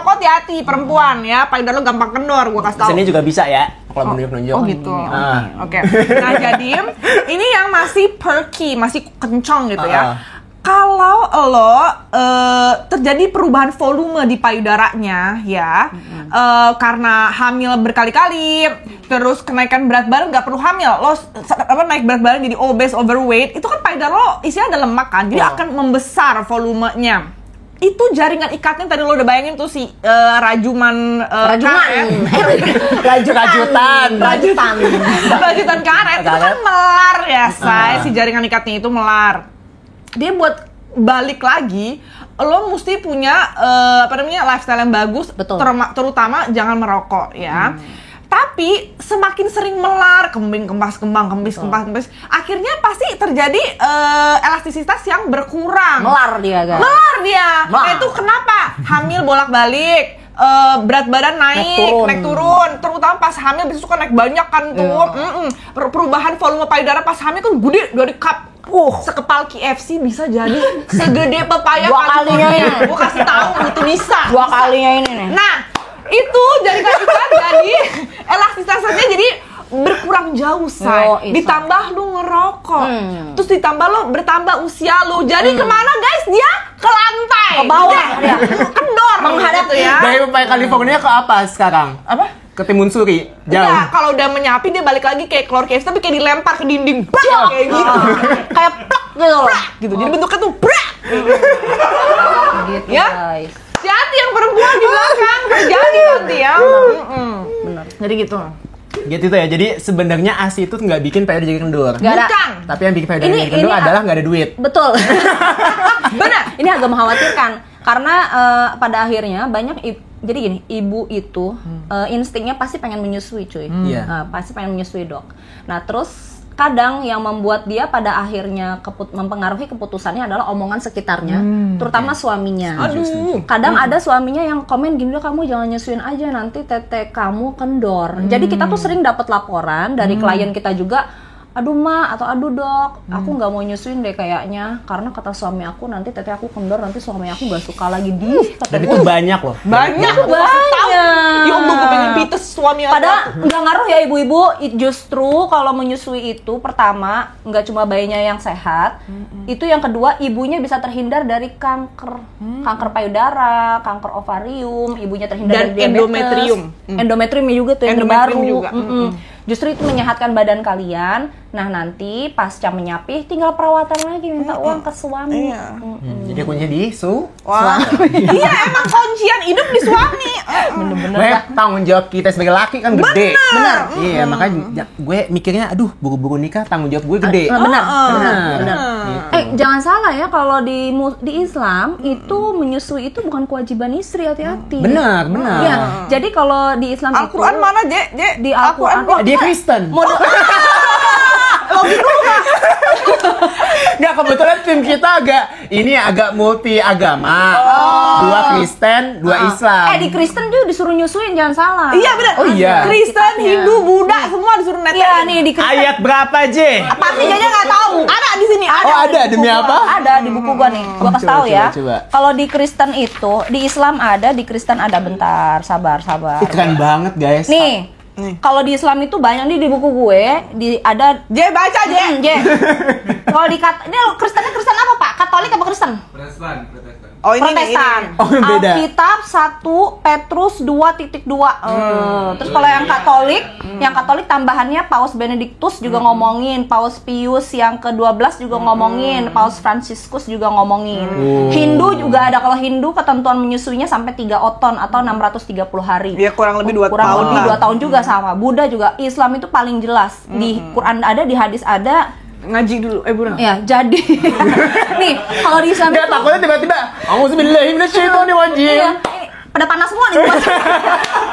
hati-hati, perempuan ya. Payudara lo gampang kendor, gue kasih tahu. Sini juga bisa ya kalau menunjuk-nunjuk. Oh gitu. Ah. Oke. Nah, jadi ini yang masih perky, masih kencang gitu ya. Kalau lo terjadi perubahan volume di payudaranya ya, karena hamil berkali-kali, terus kenaikan berat badan, nggak perlu hamil, lo naik berat badan jadi obese, overweight, itu kan payudara lo isinya ada lemak kan, jadi akan membesar volumenya. Itu jaringan ikatnya tadi lo udah bayangin tuh si rajutan karet itu kan melar ya, say. Si jaringan ikatnya itu melar. Dia buat balik lagi, lo mesti punya lifestyle yang bagus. Betul. Terutama jangan merokok ya. Tapi semakin sering melar, kempis, akhirnya pasti terjadi elastisitas yang berkurang. Melar dia, guys. Nah, itu kenapa? Hamil bolak-balik, berat badan naik turun. Terutama pas hamil bisa suka naik banyak kan tuh. Perubahan volume payudara pas hamil kan gede dari cup. Sekepal KFC bisa jadi segede pepaya. 2 kalinya ya. Gue kasih tahu itu bisa. 2 kalinya ini nih. Nah, itu jaringan ikat jadi elastisitasnya jadi berkurang jauh, say. Ditambah lu ngerokok, terus ditambah lo bertambah usia lu. Jadi kemana, guys? Dia ke lantai, ke bawah dia. Kendor menghadap gitu ya. Dari upaya California ke apa sekarang? Apa? Ke Timun Suri. Jauh. Enggak, kalau udah menyapi dia balik lagi kayak keluar KFC tapi kayak dilempar ke dinding. Kayak gitu. Kayak plak gitu loh. Gitu. Jadi bentuknya tuh brak. Gitu, Ya? guys. Hati-hati yang perempuan di belakang terjadi nanti ya. Bener. Jadi gitu. Gitu tuh ya. Jadi sebenarnya ASI itu nggak bikin payudara jadi kendur. Nggak ada. Bukan. Tapi yang bikin payudara jadi kendur adalah nggak ada duit. Betul. Benar. Ini agak mengkhawatirkan karena pada akhirnya banyak jadi gini, ibu itu instingnya pasti pengen menyusui, cuy. Iya. Pasti pengen menyusui, Dok. Nah, terus kadang yang membuat dia pada akhirnya mempengaruhi keputusannya adalah omongan sekitarnya, terutama suaminya. Aduh. Kadang ada suaminya yang komen gini, kamu jangan nyusuin aja nanti tete kamu kendor. Jadi kita tuh sering dapat laporan dari klien kita juga, aduh ma atau aduh dok, aku nggak mau nyusuin deh kayaknya karena kata suami aku nanti tete aku kendor, nanti suami aku nggak suka lagi di. Dan itu banyak loh. Banyak. Ya Allah, gue pengen pites suami aku. Padahal nggak ngaruh ya ibu-ibu, justru kalau menyusui itu pertama nggak cuma bayinya yang sehat, itu yang kedua ibunya bisa terhindar dari kanker payudara, kanker ovarium, ibunya terhindar dan dari diabetes, endometrium. endometrium juga tuh yang Endometrium terbaru. juga. Justru itu menyehatkan badan kalian. Nah, nanti pasca menyapih tinggal perawatan lagi, minta uang ke suami. Iya. Jadi kuncinya di Wah. Iya, emang kuncian hidup di suami. Gue tanggung jawab kita sebagai laki kan gede. Bener. Iya, makanya gue mikirnya aduh buru-buru nikah tanggung jawab gue gede. Benar. Benar. Jangan salah ya, kalau di Islam itu menyusui itu bukan kewajiban istri, hati-hati. Benar. Iya, jadi kalau di Islam Al-Quran itu mana, Je? di Al-Quran kok Dia Kristen. Logik lu nggak? Nggak, kebetulan tim kita agak multi agama. Dua Kristen, dua Islam. di Kristen juga disuruh nyusuin, jangan salah. Iya benar. Oh, iya. Kristen, Hindu, Buddha semua disuruh netein. Iya nih di Kristen. Ayat berapa, J? Pasti Jaja nggak tahu. Ada di sini. Ada. Oh, ada. di Demi buku apa? gua. Ada di buku gua nih, gua kasih tahu ya. coba. Kalau di Kristen itu, di Islam ada, di Kristen ada. Bentar, sabar. Keren banget, guys. Nih, kalau di Islam itu banyak nih di buku gue, ada. Je, baca Je. Kalau di ini Kristen apa Pak? Katolik apa Kristen? Protestan. Oh ini Protestan. Oh, beda. Alkitab 1 Petrus 2.2. Terus kalau yang Katolik tambahannya Paus Benedictus juga ngomongin, Paus Pius yang ke-12 juga ngomongin, Paus Franciscus juga ngomongin. Hindu juga ada. Kalau Hindu ketentuan menyusuinya sampai 3 oton atau 630 hari. Ya kurang lebih 2 Kurang tahun lebih lah. 2 tahun juga sama. Buddha juga. Islam itu paling jelas. Di Quran ada, di hadis ada. Ngaji dulu. Burang. Ya, jadi nih, kalau di Islam Nggak, itu takutnya tiba-tiba Auzubillahi minasyaitonirrajim. iya, pada panas semua nih.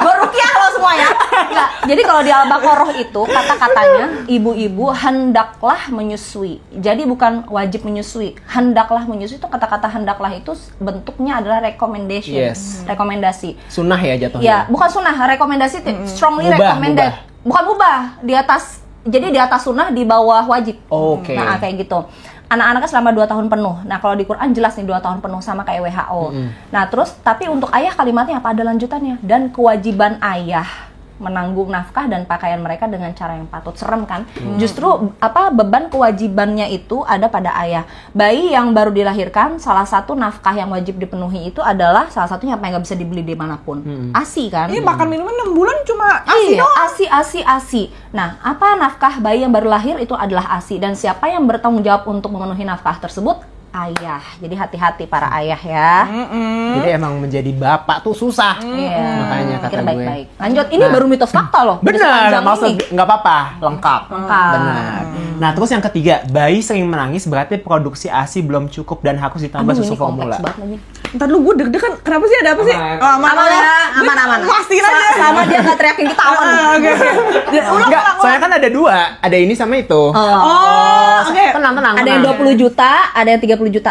Gue rukiah lo semua ya. Enggak. Jadi kalau di Al-Baqarah itu kata-katanya ibu-ibu hendaklah menyusui. Jadi bukan wajib menyusui. Hendaklah menyusui itu, kata-kata hendaklah itu bentuknya adalah recommendation. Yes. Rekomendasi. Sunnah ya jatuhnya. Ya, bukan sunnah, rekomendasi strongly Mubah, recommended. Bukan mubah, di atas, jadi di atas sunnah, di bawah wajib. Oke. Nah, kayak gitu. Anak-anaknya selama 2 tahun penuh. Nah, kalau di Quran jelas nih 2 tahun penuh sama kayak WHO. Nah, terus tapi untuk ayah kalimatnya apa? Ada lanjutannya. Dan kewajiban ayah menanggung nafkah dan pakaian mereka dengan cara yang patut. Serem kan? Justru beban kewajibannya itu ada pada ayah. Bayi yang baru dilahirkan, salah satu nafkah yang wajib dipenuhi itu adalah salah satunya apa yang nggak bisa dibeli dimanapun. ASI kan? Ini makan minuman 6 bulan cuma ASI Iya, doang. ASI. Nah, apa nafkah bayi yang baru lahir itu adalah ASI. Dan siapa yang bertanggung jawab untuk memenuhi nafkah tersebut? Ayah. Jadi hati-hati para ayah ya. Jadi emang menjadi bapak tuh susah. Iya. Makanya kata Pikir gue. baik-baik. Lanjut, ini baru mitos fakta loh. Udah Benar, sepanjang maksud ini. nggak apa-apa, lengkap. Lengkap. Benar. Nah, terus yang ketiga, bayi sering menangis berarti produksi ASI belum cukup dan harus ditambah Aduh, susu ini kompleks formula. banget lagi. Ntar lu gue deg-degan. Kenapa sih, ada apa sih? Aman. Oh, aman ya. Aman. Pastiin aja. Sama dia nggak teriakin kita aman. Oke. Enggak, soalnya kan ada dua, ada ini sama itu. Oh, oke. Tenang. Ada yang 20 juta, ada yang 30 juta.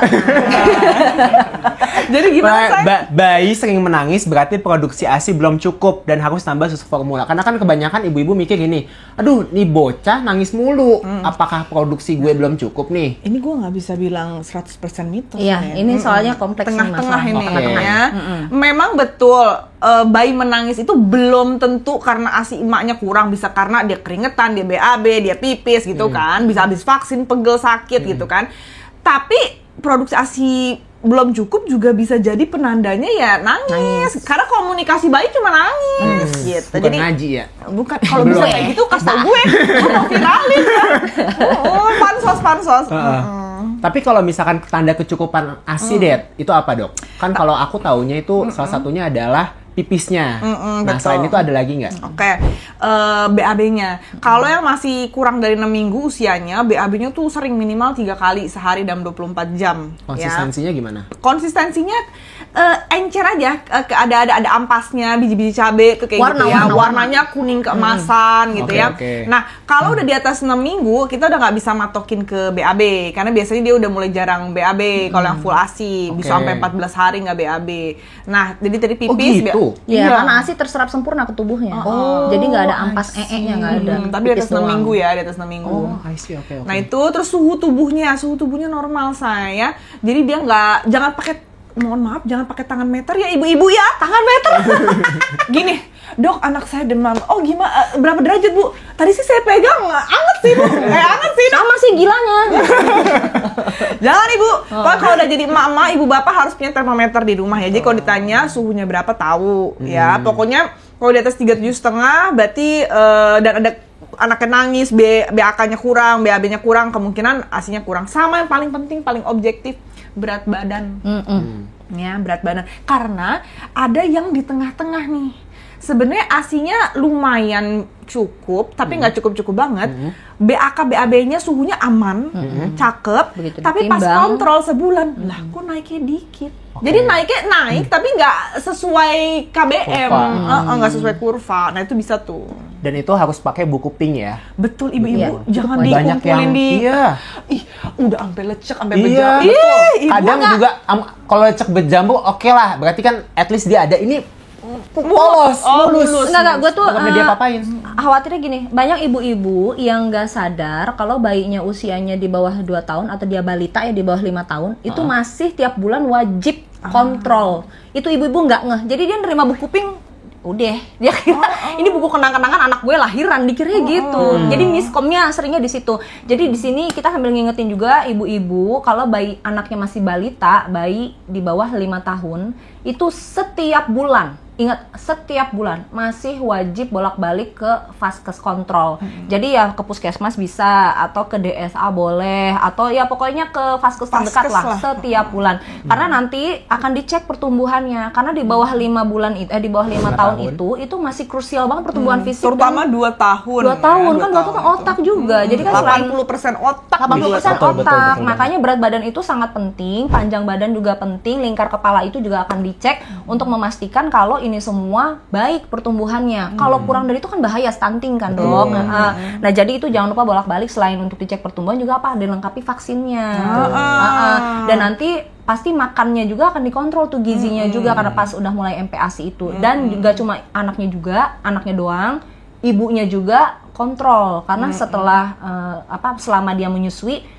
Jadi gimana, Say? Bayi sering menangis berarti produksi ASI belum cukup dan harus tambah susu formula. Karena kan kebanyakan ibu-ibu mikir gini, aduh, nih bocah nangis mulu. Apakah produksi gue belum cukup nih? Ini gue nggak bisa bilang 100% mitos. Iya, ya. ini soalnya kompleks nih Tengah-tengah masalah. ini Oke. ya. Memang betul bayi menangis itu belum tentu karena ASI emaknya kurang, bisa karena dia keringetan, dia BAB, dia pipis gitu kan, bisa habis vaksin, pegel, sakit gitu kan. Tapi produksi ASI belum cukup juga bisa jadi penandanya ya nangis. Karena komunikasi bayi cuma nangis gitu. Bukan Jadi ngaji ya? bukan, kalau Belum. bisa kayak gitu kasih tau gue mau viralin ya. Pansos. Tapi kalau misalkan tanda kecukupan ASI, Det, itu apa, Dok? Kan kalau aku taunya itu salah satunya adalah pipisnya. Nah, betul. selain itu ada lagi nggak? Oke, BAB-nya. Kalau yang masih kurang dari 6 minggu usianya, BAB-nya tuh sering minimal 3 kali sehari dalam 24 jam. Konsistensinya gimana? Konsistensinya encer aja, ada ampasnya, biji-biji cabe kayak Warna, gitu ya. warna. Warnanya kuning keemasan gitu Oke, ya. oke. Nah, kalau udah di atas 6 minggu, kita udah nggak bisa matokin ke BAB karena biasanya dia udah mulai jarang BAB kalau yang full ASI, bisa Oke. sampai 14 hari nggak BAB. Nah, jadi tadi Oh, pipis gitu? Iya, Iya. karena ASI terserap sempurna ke tubuhnya. Jadi nggak ada ampas ee-nya, nggak ada. Tapi di atas Pipis 6 doang. minggu ya, di atas 6 minggu. Oh, I see, oke. Nah itu terus suhu tubuhnya normal saya. Jadi dia nggak, jangan pakai, mohon maaf, jangan pakai tangan meter ya ibu-ibu ya, tangan meter. Gini, dok anak saya demam. Oh gimana? Berapa derajat bu? Tadi sih saya pegang anget sih bu. Anget sih dok. Sama sih gilanya. Jangan ibu. Pokoknya kalau udah jadi emak-emak, ibu bapak harus punya termometer di rumah ya. Jadi kalau ditanya suhunya berapa tahu ya. Pokoknya kalau di atas 37,5 berarti dan ada anaknya nangis, BAK-nya kurang, BAB-nya kurang, kemungkinan ASI-nya kurang. Sama yang paling penting, paling objektif, berat badan. Ya, berat badan. Karena ada yang di tengah-tengah nih. Sebenarnya ASI-nya lumayan cukup, tapi nggak cukup-cukup banget. BAK, BAB-nya suhunya aman, cakep. Begitu tapi pas ditimbang. kontrol sebulan, lah kok naiknya dikit. Jadi naiknya naik, tapi nggak sesuai KBM, Kurva. nggak sesuai kurva. Nah itu bisa tuh. Dan itu harus pakai buku pink ya. Betul ibu-ibu, Iya, jangan Banyak dikumpulin yang di. iya. Ih, udah sampai lecek, sampai Iya, bejat. betul. Ih, ibu Kadang nggak- juga kalau cek berjambu oke lah, berarti kan at least dia ada ini polos, mulus. Enggak, gue tuh Nggak pernah dia papain. khawatirnya gini, banyak ibu-ibu yang nggak sadar kalau bayinya usianya di bawah 2 tahun atau dia balita ya di bawah 5 tahun, itu masih tiap bulan wajib kontrol. Itu ibu-ibu nggak ngeh. Jadi dia nerima buku pink, udah dia kira ini buku kenang-kenangan anak gue lahiran, dikiranya gitu. Jadi miskomnya seringnya di situ. Jadi di sini kita sambil ngingetin juga ibu-ibu kalau bayi anaknya masih balita, bayi di bawah 5 tahun, itu setiap bulan, ingat setiap bulan masih wajib bolak-balik ke vaskes kontrol. Jadi ya ke puskesmas bisa atau ke DSA boleh atau ya pokoknya ke vaskes terdekat Vaskes lah lah. setiap bulan. Karena nanti akan dicek pertumbuhannya. Karena di bawah 5 bulan itu di bawah 5 tahun itu masih krusial banget pertumbuhan fisik. Terutama 2 tahun. 2 tahun ya, kan 2 tahun otak juga. Jadi kan selain 80% otak. 80% Betul, otak. betul. Makanya berat badan itu sangat penting, panjang badan juga penting, lingkar kepala itu juga akan dicek untuk memastikan kalau ini semua baik pertumbuhannya. Kalau kurang dari itu kan bahaya stunting kan, Dok. Nah, jadi itu jangan lupa bolak-balik selain untuk dicek pertumbuhan juga apa? Dilengkapi vaksinnya. Dan nanti pasti makannya juga akan dikontrol tuh gizinya juga karena pas udah mulai MPASI itu. Dan juga cuma anaknya doang, ibunya juga kontrol karena setelah selama dia menyusui,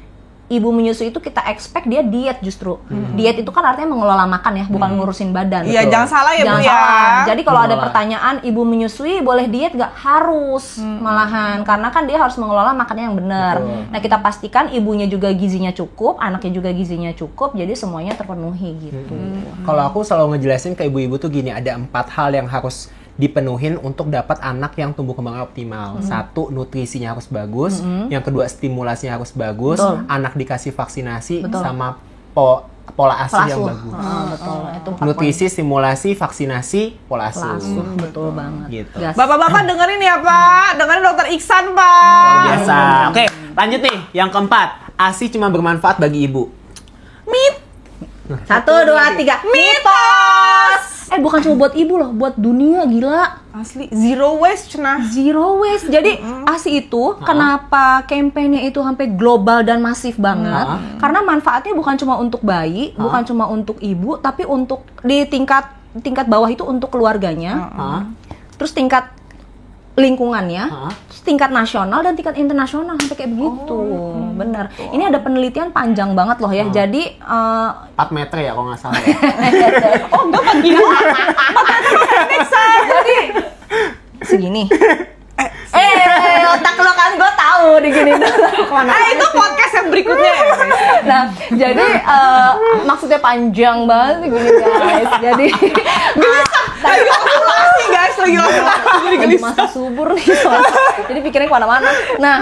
ibu menyusui itu kita expect dia diet justru. Diet itu kan artinya mengelola makan ya, bukan ngurusin badan. Iya, Betul. jangan salah ya, Jangan Bu ya. salah. Jadi kalau ada Mengelola. pertanyaan ibu menyusui boleh diet nggak? Harus malahan karena kan dia harus mengelola makannya yang benar. Betul. Nah kita pastikan ibunya juga gizinya cukup, anaknya juga gizinya cukup, jadi semuanya terpenuhi gitu. Kalau aku selalu ngejelasin ke ibu-ibu tuh gini, ada 4 hal yang harus dipenuhin untuk dapat anak yang tumbuh kembang optimal. 1, nutrisinya harus bagus. Yang kedua, stimulasinya harus bagus. Betul. Anak dikasih vaksinasi Betul. sama pola asuh yang Pola asuh. bagus. Betul. Itu 4 Nutrisi, stimulasi, vaksinasi, pola asuh. asuh. Betul banget. Gitu. Gas. Bapak-bapak dengerin ya, Pak. Dengerin Dokter Iksan, Pak. Biasa. Oke, lanjut nih. Yang keempat, ASI cuma bermanfaat bagi ibu. 1, 2, 3. Mitos. Bukan cuma buat ibu loh, buat dunia, gila. Asli zero waste cenah. Zero waste. Jadi ASI itu kenapa kampanye itu sampai global dan masif banget? Karena manfaatnya bukan cuma untuk bayi, bukan cuma untuk ibu, tapi untuk di tingkat bawah itu untuk keluarganya. Terus tingkat lingkungannya, terus tingkat nasional dan tingkat internasional sampai kayak begitu. Bener. Ini ada penelitian panjang banget loh ya. Jadi 4 meter ya kalau nggak salah ya. jadi segini. Otak lo kan gue tahu di gini. Itu podcast yang berikutnya. Nah, jadi maksudnya panjang banget gini guys. Jadi Lagi ovulasi, guys, lagi ovulasi. Jadi lagi gelis. masa subur nih soalnya. Jadi pikirnya kemana-mana. Nah,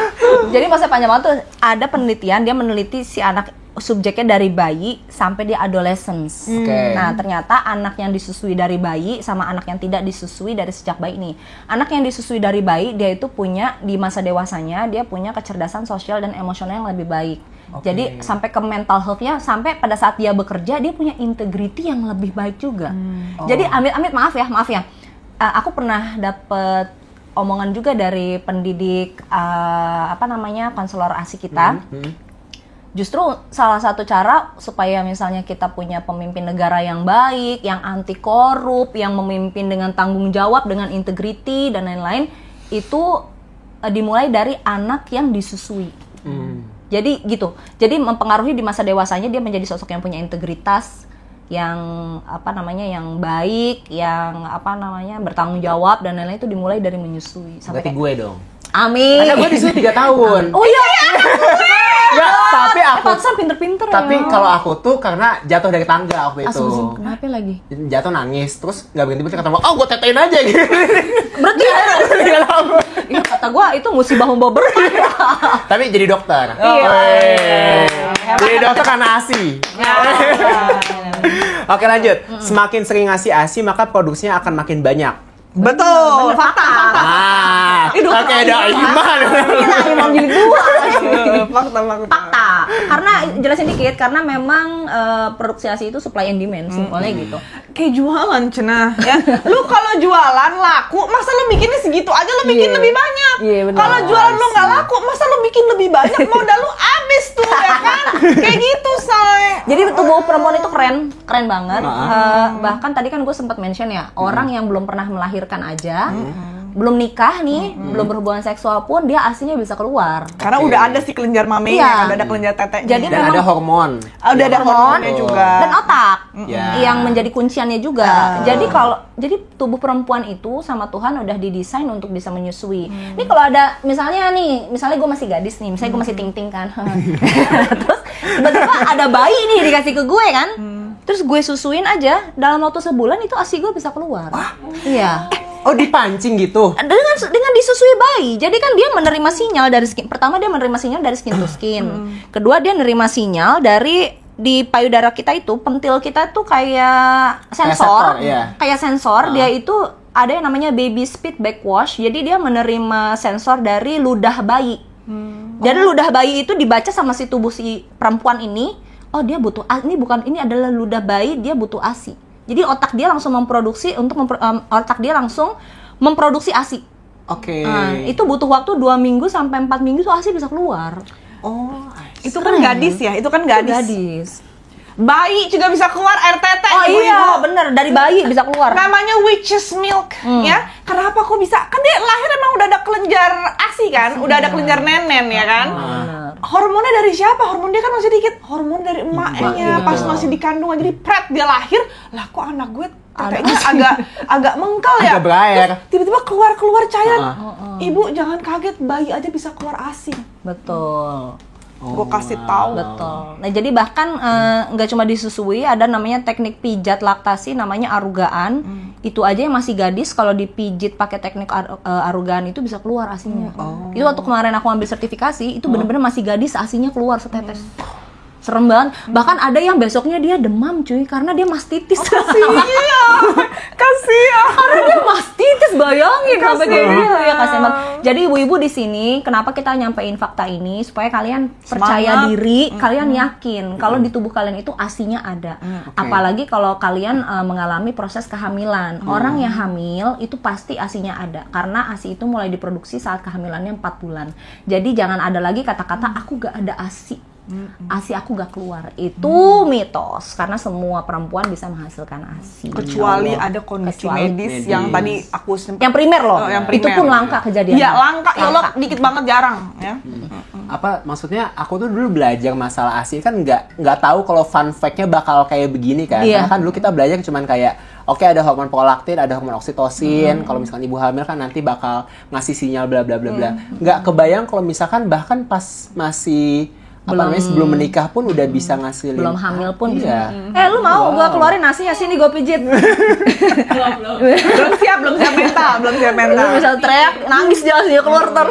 jadi masa panjang banget tuh ada penelitian, dia meneliti si anak subjeknya dari bayi sampai dia adolescence. Oke. Nah, ternyata anak yang disusui dari bayi sama anak yang tidak disusui dari sejak bayi nih. Anak yang disusui dari bayi, dia itu punya di masa dewasanya, dia punya kecerdasan sosial dan emosional yang lebih baik. Oke. Jadi sampai ke mental health-nya, sampai pada saat dia bekerja, dia punya integrity yang lebih baik juga. Jadi amit-amit maaf ya. Aku pernah dapet omongan juga dari pendidik konselor ASI kita. Justru salah satu cara supaya misalnya kita punya pemimpin negara yang baik, yang anti korup, yang memimpin dengan tanggung jawab, dengan integriti dan lain-lain, itu dimulai dari anak yang disusui. Jadi gitu. Jadi mempengaruhi di masa dewasanya dia menjadi sosok yang punya integritas, yang yang baik, yang bertanggung jawab dan lain-lain, itu dimulai dari menyusui. Berarti gue dong. Amin. Karena gue disuruh 3 tahun. Oh iya. Enggak, tapi aku Pantesan pinter-pinter tapi ya. kalau aku tuh karena jatuh dari tangga waktu itu. Astagfirullahaladzim, kenapa lagi? Jatuh nangis, terus nggak berhenti kata oh gue tetein aja gitu. Berarti iya kata gua itu musibah membawa berkah. Tapi jadi dokter. Iya. Jadi dokter karena ASI. Oke lanjut. Semakin sering ngasih ASI maka produksinya akan makin banyak. Betul. Fakta. Oke, ada iman. Kita imam jilid 2. Fakta. Fakta. Karena jelasin dikit karena memang produksi ASI itu supply and demand, simpelnya gitu. Kayak jualan cenah ya. Lu kalau jualan laku, masa lu bikinnya segitu aja lu bikin Iya. lebih banyak. Iya, benar. Kalau jualan lu nggak laku, masa lu bikin lebih banyak, modal lu habis tuh ya kan? Kayak gitu, say. Jadi tubuh perempuan itu keren banget. Bahkan tadi kan gue sempat mention ya, orang yang belum pernah melahirkan aja, belum nikah nih, belum berhubungan seksual pun dia ASI-nya bisa keluar. Karena Oke. udah ada si kelenjar mamenya, Iya. kan? Udah ada kelenjar tetenya. Jadi Dan memang ada hormon. udah ada hormonnya juga. dan otak Ya. yang menjadi kunciannya juga. Jadi tubuh perempuan itu sama Tuhan udah didesain untuk bisa menyusui. Ini kalau ada misalnya gue masih gadis nih, misalnya gue masih ting-ting kan. Terus tiba-tiba ada bayi nih dikasih ke gue kan. Terus gue susuin aja, dalam waktu sebulan itu ASI gue bisa keluar. Iya. Oh dipancing gitu. Dengan disusui bayi. Jadi kan dia menerima sinyal dari skin. Pertama dia menerima sinyal dari skin to skin. Kedua dia menerima sinyal dari di payudara kita itu, pentil kita tuh kayak sensor. iya. Kayak sensor, dia itu ada yang namanya baby speed backwash. Jadi dia menerima sensor dari ludah bayi. Jadi ludah bayi itu dibaca sama si tubuh si perempuan ini, oh dia butuh ini adalah ludah bayi, dia butuh ASI. Jadi otak dia langsung memproduksi memproduksi ASI. Oke. Nah, itu butuh waktu 2 minggu sampai 4 minggu tuh ASI bisa keluar. Oh, Itu kan gadis ya, itu kan gadis. Gadis. Bayi juga bisa keluar air tete. Oh ibu-ibu. iya, bener, dari bayi bisa keluar. Namanya witch's milk ya. Kenapa kok bisa? Kan dia lahir emang udah ada kelenjar ASI kan, udah ada kelenjar nenen ya kan. Bener. Hormonnya dari siapa? Hormon dia kan masih dikit. Hormon dari emaknya pas betul. masih dikandung. Jadi pret dia lahir, lah kok anak gue tetenya agak mengkel ya. Agak berair. Terus tiba-tiba keluar cairan. Ibu jangan kaget, bayi aja bisa keluar ASI. Betul. Gue kasih tahu. Betul. Nah, jadi bahkan nggak cuma disusui, ada namanya teknik pijat laktasi namanya arugaan. Itu aja yang masih gadis kalau dipijit pakai teknik arugaan itu bisa keluar ASInya. Itu waktu kemarin aku ambil sertifikasi, itu bener-bener masih gadis ASInya keluar setetes. Serem banget. Bahkan ada yang besoknya dia demam cuy karena dia mastitis. Kasihan. Karena dia mastitis, bayangin sampai kayak gitu ya, kasihan banget. Jadi ibu-ibu di sini kenapa kita nyampein fakta ini supaya kalian percaya Semangat. diri, kalian yakin kalau di tubuh kalian itu ASInya ada. Apalagi kalau kalian mengalami proses kehamilan. Orang yang hamil itu pasti ASInya ada karena ASI itu mulai diproduksi saat kehamilannya 4 bulan. Jadi jangan ada lagi kata-kata aku gak ada ASI. ASI aku gak keluar, itu mitos karena semua perempuan bisa menghasilkan ASI Kecuali ada kondisi medis yang tadi aku sempat. yang primer loh, yang itu primer. pun langka kejadian. Iya langka, ya Allah dikit banget jarang ya. Apa maksudnya aku tuh dulu belajar masalah ASI kan nggak tahu kalau fun fact-nya bakal kayak begini kan. Iya. Karena kan dulu kita belajar cuman kayak oke, ada hormon prolaktin, ada hormon oksitosin. Kalau misalkan ibu hamil kan nanti bakal ngasih sinyal bla bla bla bla. Nggak kebayang kalau misalkan bahkan pas masih sebelum menikah pun udah bisa ngasilin. Belum hamil pun Iya. bisa. Lu mau gua keluarin ASI ya, sini gua pijit. belum siap mental. Lu bisa teriak, nangis dia ASI keluar ntar.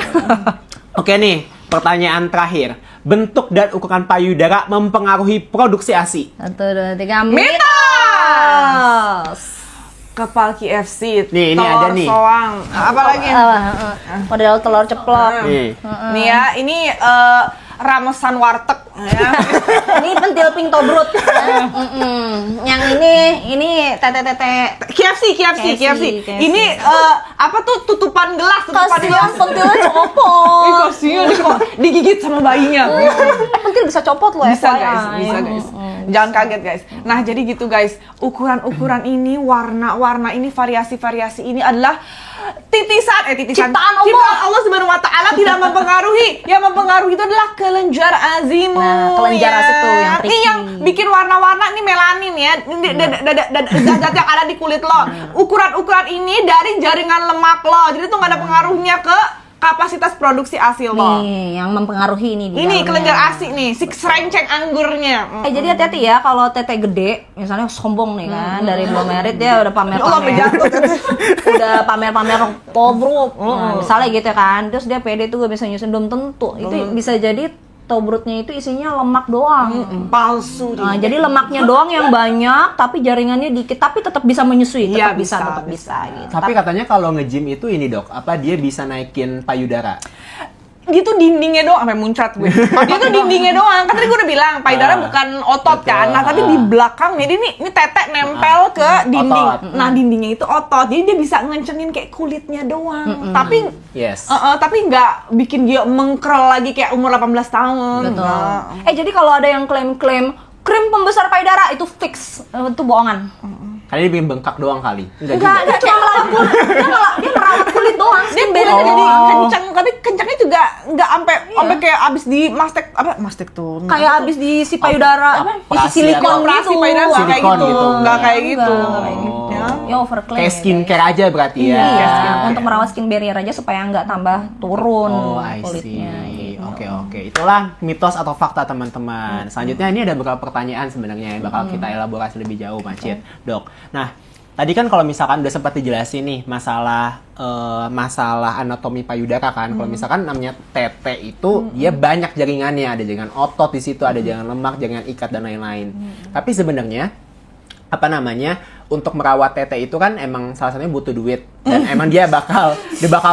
Oke nih, pertanyaan terakhir. Bentuk dan ukuran payudara mempengaruhi produksi ASI. 1, 2, 3, Mitos! Kepal KFC, Nih, ini telur ada nih. soang, apa lagi? Model telur ceplok. Nih. Nih ya, ini ramesan warteg ya. Ini pentil pink tobrut. Yang ini tete-tete. KFC. Ini apa tuh tutupan gelas, Kasihan pentilnya Ih, copot. kasihan nih kok digigit sama bayinya. Pentil bisa copot loh, Bisa FYI. guys. Jangan kaget guys. Nah jadi gitu guys, ukuran ini, warna-warna ini, variasi-variasi ini adalah titisan Ciptaan Allah Subhanahu Wa Taala, tidak mempengaruhi. Yang mempengaruhi itu adalah kelenjar azimu. Nah, kelenjar ya. ASI tuh yang tricky. Ini yang bikin warna-warna ini melanin ya. Ini zat-zat yang ada di kulit lo. Ukuran-ukuran ini dari jaringan lemak lo. Jadi tuh nggak ada pengaruhnya ke kapasitas produksi ASI lo. Nih, yang mempengaruhi ini di Ini dalamnya. kelenjar ASI nih, si serenceng anggurnya. Jadi hati-hati ya kalau tete gede, misalnya sombong nih kan, dari belum merit dia udah Allah pamer-pamer. jatuh. Udah pamer-pamer tobruk. Nah, misalnya gitu kan. Terus dia pede tuh gue bisa nyusun, belum tentu. Itu bisa jadi tobruknya itu isinya lemak doang. Palsu. Nah, jadi lemaknya doang yang banyak, tapi jaringannya dikit, tapi tetap bisa menyusui, Iya, tetap bisa, bisa, tetap bisa gitu. Tapi katanya kalau nge-gym itu ini dok, apa dia bisa naikin payudara? Dia tuh dindingnya doang, sampai muncrat gue. Dia tuh dindingnya doang. Kan tadi gue udah bilang, payudara bukan otot betul. kan. Nah, tapi di belakangnya dia ini tete nempel ke dinding. Otot. Nah, dindingnya itu otot. Jadi dia bisa ngencengin kayak kulitnya doang. Tapi Yes. tapi nggak bikin dia mengkerel lagi kayak umur 18 tahun. Betul. Nggak. Jadi kalau ada yang klaim-klaim krim pembesar payudara itu fix, itu bohongan. Karena dia bikin bengkak doang kali. Enggak, dia cuma merawat kulit. Dia merawat kulit doang. Dia Skin beda barrier jadi doang. kenceng, tapi kencengnya juga nggak sampai kayak abis di mastek tuh. Kayak abis diisi payudara, isi Operasi silikon atau operasi gitu. payudara nggak kayak Silikon gitu, gitu, nggak kayak Enggak, gitu. enggak kayak gitu. Ya. Ya overclaim. Kayak skincare aja berarti ya. Iya, untuk merawat skin barrier aja supaya nggak tambah turun Oh, I kulitnya. see. Gitu. Oke. Itulah mitos atau fakta teman-teman. Selanjutnya ini ada beberapa pertanyaan sebenarnya yang bakal kita elaborasi lebih jauh, Macit, Dok. Nah, tadi kan kalau misalkan udah sempat dijelasin nih masalah anatomi payudara kan. Kalau misalkan namanya tete itu dia banyak jaringannya, ada jaringan otot di situ, ada jaringan lemak, jaringan ikat dan lain-lain. Tapi sebenarnya untuk merawat tete itu kan emang salah satunya butuh duit dan emang dia bakal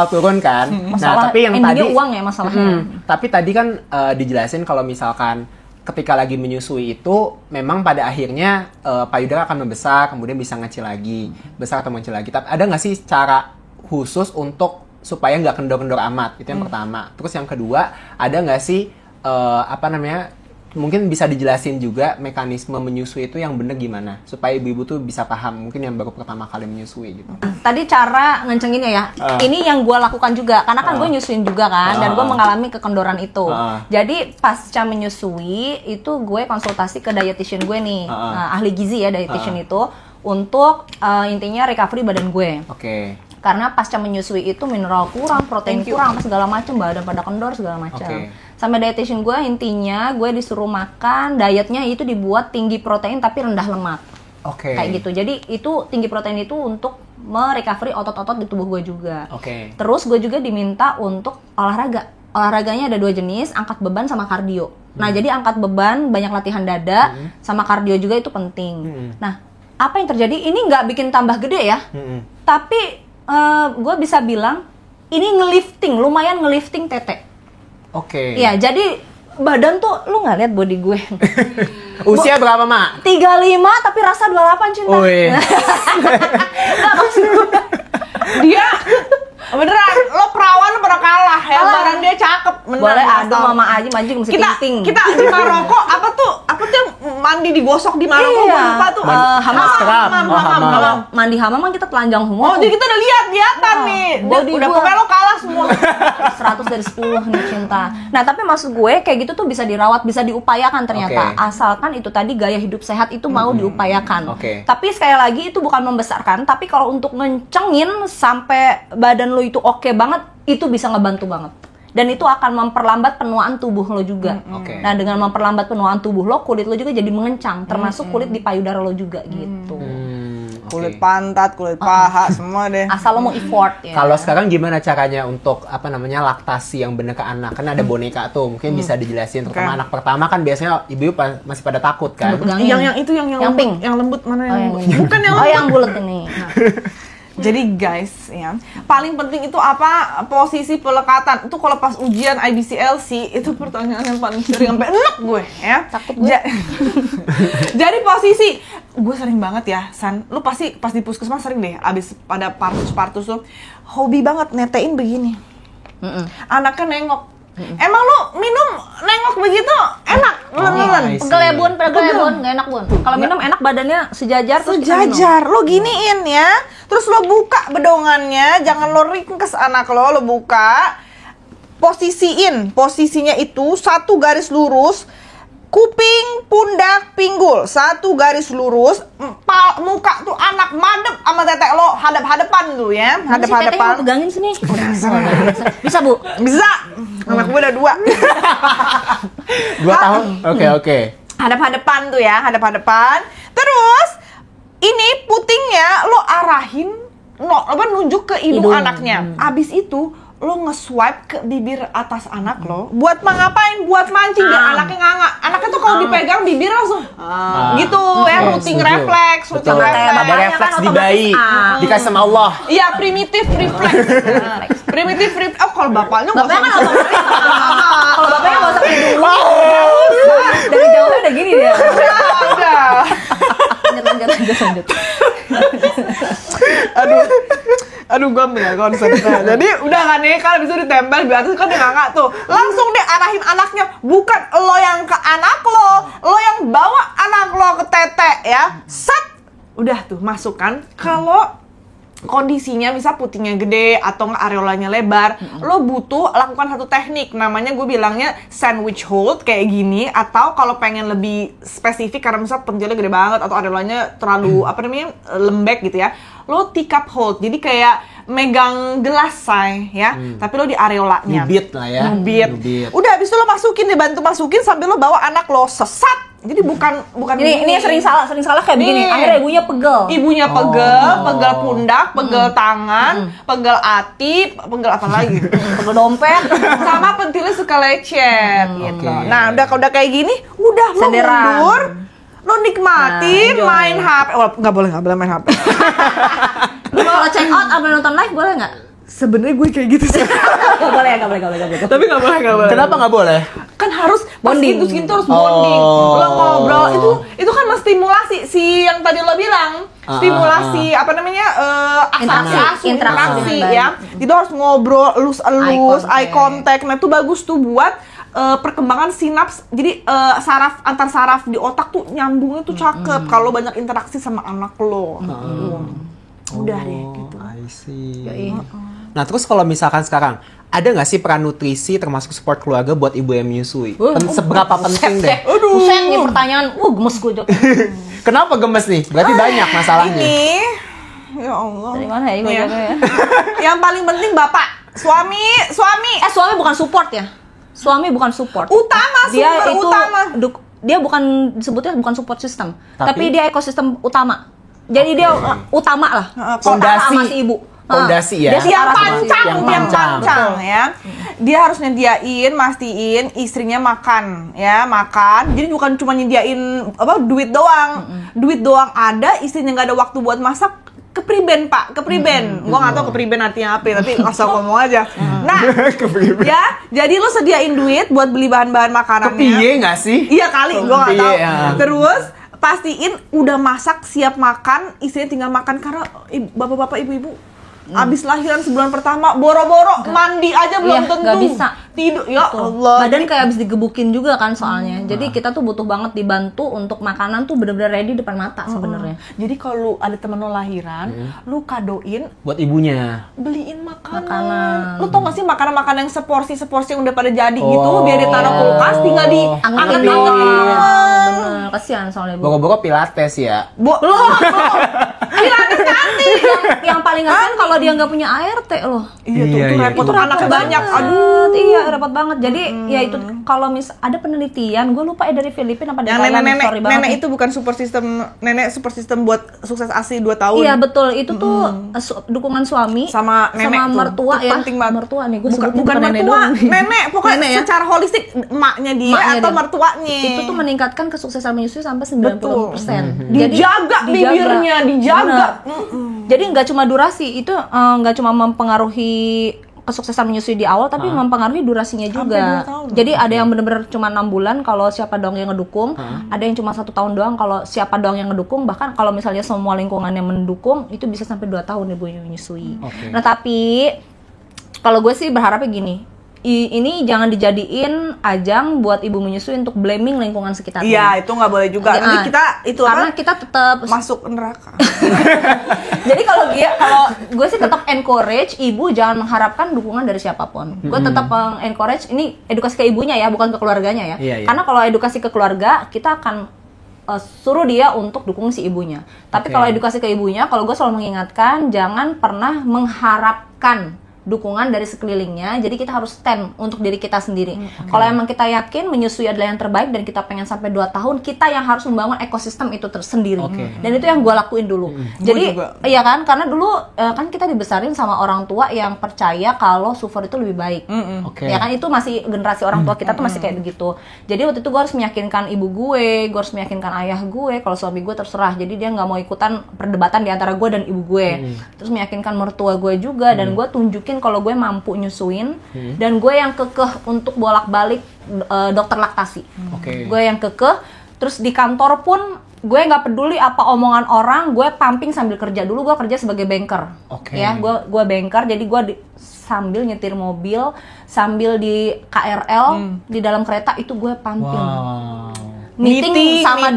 turun kan. Masalah tapi yang endingnya tadi uang ya masalahnya. tapi tadi kan dijelasin kalau misalkan ketika lagi menyusui itu memang pada akhirnya payudara akan membesar, kemudian bisa ngecil lagi, besar atau mengecil lagi. Tapi ada nggak sih cara khusus untuk supaya nggak kendor-kendor amat? Itu yang pertama. Terus yang kedua, ada nggak sih mungkin bisa dijelasin juga mekanisme menyusui itu yang bener gimana supaya ibu-ibu tuh bisa paham, mungkin yang baru pertama kali menyusui gitu. Tadi cara ngencenginnya ya, ini yang gue lakukan juga karena kan gue nyusuin juga kan dan gue mengalami kekendoran itu. Jadi pasca menyusui itu gue konsultasi ke dietitian gue nih, ahli gizi ya dietitian itu untuk intinya recovery badan gue. Oke. Karena pasca menyusui itu mineral kurang, protein kurang, segala macam, badan pada kendor segala macam. Sama dietitian gue intinya gue disuruh makan dietnya itu dibuat tinggi protein tapi rendah lemak. Kayak gitu. Jadi itu tinggi protein itu untuk merecovery otot-otot di tubuh gue juga. Terus gue juga diminta untuk olahraga. Olahraganya ada 2 jenis, angkat beban sama kardio. Nah, jadi angkat beban, banyak latihan dada, sama kardio juga itu penting. Nah, apa yang terjadi? Ini nggak bikin tambah gede ya, tapi gue bisa bilang ini lumayan ngelifting tete. Iya, jadi badan tuh lu nggak lihat body gue. Usia berapa, Mak? 35 tapi rasa 28 cinta. Nggak, maksud gue Dia beneran, lo perawan lo pernah kalah ya, badan dia cakep. boleh aduh mama aja mancing mesti ting. Kita di Maroko apa tuh yang mandi digosok di Maroko, gue lupa tuh. Hamam. Mandi hamam kan kita telanjang semua. Oh, jadi kita udah lihat nih. Udah pokoknya lo kalah semua. 100 dari 10 nih cinta. Nah, tapi maksud gue kayak gitu tuh bisa dirawat, bisa diupayakan ternyata. Asalkan itu tadi gaya hidup sehat itu mau diupayakan. Tapi sekali lagi itu bukan membesarkan, tapi kalau untuk ngencengin sampai badan lo itu oke banget, itu bisa ngebantu banget. Dan itu akan memperlambat penuaan tubuh lo juga. Nah, dengan memperlambat penuaan tubuh lo, kulit lo juga jadi mengencang, termasuk kulit di payudara lo juga gitu. Kulit pantat, kulit paha, semua deh. Asal lo mau effort ya. Kalau sekarang gimana caranya untuk laktasi yang bener ke anak? Kan ada boneka tuh, mungkin bisa dijelasin. Terutama anak pertama kan biasanya ibu masih pada takut kan. Yang itu yang pink. yang lembut mana yang bukan yang lembut. Yang bulat ini. Nah. Jadi guys ya, paling penting itu apa? Posisi pelekatan. Itu kalau pas ujian IBCLC itu pertanyaan yang paling sering sampai enak gue ya. Takut gue. Jadi posisi gue sering banget ya, San. Lu pasti pas di puskesmas sering deh abis pada partus tuh hobi banget netein begini. Anaknya nengok. Emang lu minum nengok begitu enak? Pegelebun, gak enak bun. Kalau minum enak badannya sejajar. Lo giniin ya. Terus lo buka bedongannya, jangan lo ringkes anak lo buka. Posisinya itu 1 garis lurus. kuping, pundak, pinggul, satu garis lurus, muka tuh anak madep sama tetek lo hadap-hadapan tuh ya, hadap-hadapan. Pegangin sini. Bisa Bu? Bisa. Anak gue udah 2. 2 tahun. Oke. Hadap-hadapan tuh ya, hadap-hadapan. Terus ini putingnya lo arahin, nunjuk ke hidung anaknya. Abis itu lo nge-swipe ke bibir atas anak lo. Buat ngapain? Buat mancing biar anaknya nganga. Anaknya tuh kalau dipegang bibir langsung gitu ya, rutin refleks, rutin refleks. Ada refleks di bayi, dikasih sama Allah. Iya, primitif refleks. Primitif refleks. Oh, kalau bapaknya nggak usah. Kalau bapaknya nggak usah kayak dulu. Dari jauhnya udah gini dia. Udah. Lanjut. Aduh, gue ambil konsep. Jadi udah kan nih, kalau bisa ditempel di atas kan dia nganga tuh. Langsung deh arahin anaknya, bukan lo yang ke anak lo yang bawa anak lo ke tete ya. Set, udah tuh masuk kan. Kalau kondisinya bisa putingnya gede atau nggak areolanya lebar, lo butuh lakukan satu teknik, namanya gue bilangnya sandwich hold kayak gini, atau kalau pengen lebih spesifik karena misal pentilnya gede banget atau areolanya terlalu lembek gitu ya, lo teacup hold, jadi kayak megang gelas say ya, tapi lo di areolanya. Nyubit lah ya. Nyubit. Udah habis itu lo masukin, dibantu masukin sambil lo bawa anak lo sesat. Jadi bukan Ini sering salah kayak begini. Akhirnya ibunya pegel. Ibunya pegel pundak, pegel tangan, pegel hati, pegel apa lagi? Pegel dompet. Sama pentilnya suka lecet gitu. Nah, udah kayak gini, udah lo mundur, lo nikmatin main HP. Oh, nggak boleh main HP. Kalau check out apa nonton live boleh nggak? Sebenarnya gue kayak gitu sih. Nggak boleh. Tapi nggak boleh. Kenapa nggak boleh? Kan harus Bonding. Pas gitu harus bonding. Lo ngobrol itu kan menstimulasi si yang tadi lo bilang. Stimulasi interaksi ya. Itu harus ngobrol elus eye contact. Nah, itu bagus tuh buat perkembangan sinaps. Jadi antar saraf di otak tuh nyambungnya tuh cakep kalau banyak interaksi sama anak lo. Udah deh gitu. I see. Nah, terus kalau misalkan sekarang ada nggak sih peran nutrisi termasuk support keluarga buat ibu yang menyusui? Seberapa penting deh? Buset nih pertanyaan, gemes gue Jok. Kenapa gemes nih? Berarti banyak masalahnya. Ini, ya Allah. Dari mana ya gue jawabnya ya? Yang paling penting bapak, suami. Suami bukan support ya? Suami bukan support. Sumber utama. Dia bukan disebutnya bukan support system, tapi dia ekosistem utama. Jadi dia utama lah. Fondasi. Sama si ibu. Fondasi ya. Dia pancang ya. Dia harus nyediain, mastiin istrinya makan. Jadi bukan cuma nyediain duit doang. Duit doang ada, istrinya nggak ada waktu buat masak. Kepriben Pak, kepriben. Gua nggak tahu kepriben artinya apa, tapi asal ngomong aja. Nah, ya, jadi lu sediain duit buat beli bahan-bahan makanannya. Kepiye nggak sih? Iya kali, gua nggak tahu. Ya. Terus pastiin udah masak, siap makan, istrinya tinggal makan karena bapak-bapak, ibu-ibu abis lahiran sebulan pertama boro-boro mandi aja belum tentu. Nggak bisa. Tidur, ya Allah. Badan kayak abis digebukin juga kan soalnya. Jadi kita tuh butuh banget dibantu untuk makanan tuh bener-bener ready depan mata sebenarnya. Jadi kalau ada temen lo lahiran, lu kadoin buat ibunya. Beliin makanan. Lu tau gak sih makanan-makanan yang seporsi-seporsi yang udah pada jadi gitu, biar ditaruh kulkas tinggal dianget-angetin. Bener, kasihan soalnya Bu. Boro-boro pilates ya. Belum. Pilates nanti. Yang paling kasihan kalau dia nggak punya ART loh. Iya tuh repot tuh anaknya banyak. Aduh, iya repot banget. Jadi ya itu kalau ada penelitian, gue lupa dari Filipina apa dari Thailand, sorry banget. Nenek itu bukan support system buat sukses ASI 2 tahun. Iya betul, itu tuh dukungan suami sama nenek sama mertua itu ya. penting banget. Mertua nih, gue bukan mertua, nenek pokoknya nenek, ya? Secara holistik emaknya dia atau mertuanya. Itu tuh meningkatkan kesuksesan menyusui sampai 90%. Dijaga bibirnya, dijaga. Jadi nggak cuma durasi, itu nggak cuma mempengaruhi kesuksesan menyusui di awal, tapi mempengaruhi durasinya juga. Jadi ada yang benar-benar cuma 6 bulan kalau siapa doang yang ngedukung, ada yang cuma 1 tahun doang kalau siapa doang yang ngedukung, bahkan kalau misalnya semua lingkungan yang mendukung itu bisa sampai 2 tahun ibu menyusui. Nah tapi kalau gue sih berharapnya gini, ini jangan dijadiin ajang buat ibu menyusui untuk blaming lingkungan sekitarnya. Iya, itu nggak boleh juga. Nanti kita itu karena kita tetap masuk neraka. Jadi kalau gue sih tetap encourage ibu jangan mengharapkan dukungan dari siapapun. Gue tetap encourage ini edukasi ke ibunya ya, bukan ke keluarganya ya. Iya. Karena kalau edukasi ke keluarga, kita akan suruh dia untuk dukung si ibunya. Tapi kalau edukasi ke ibunya, kalau gue selalu mengingatkan jangan pernah mengharapkan dukungan dari sekelilingnya, jadi kita harus stand untuk diri kita sendiri. Kalau emang kita yakin menyusui adalah yang terbaik dan kita pengen sampai 2 tahun, kita yang harus membangun ekosistem itu tersendiri. Dan itu yang gue lakuin dulu. Jadi iya kan, karena dulu kan kita dibesarin sama orang tua yang percaya kalau SUFOR itu lebih baik. Ya kan, itu masih generasi orang tua kita tuh masih kayak begitu. Jadi waktu itu gue harus meyakinkan ibu gue harus meyakinkan ayah gue, kalau suami gue terserah. Jadi dia nggak mau ikutan perdebatan di antara gue dan ibu gue. Terus meyakinkan mertua gue juga, dan gue tunjukin kalau gue mampu nyusuin, dan gue yang kekeh untuk bolak-balik dokter laktasi. Gue yang kekeh. Terus di kantor pun gue nggak peduli apa omongan orang, gue pumping sambil kerja. Dulu gue kerja sebagai banker, ya gue banker, jadi gue sambil nyetir mobil, sambil di KRL, di dalam kereta itu gue pumping. Meeting sama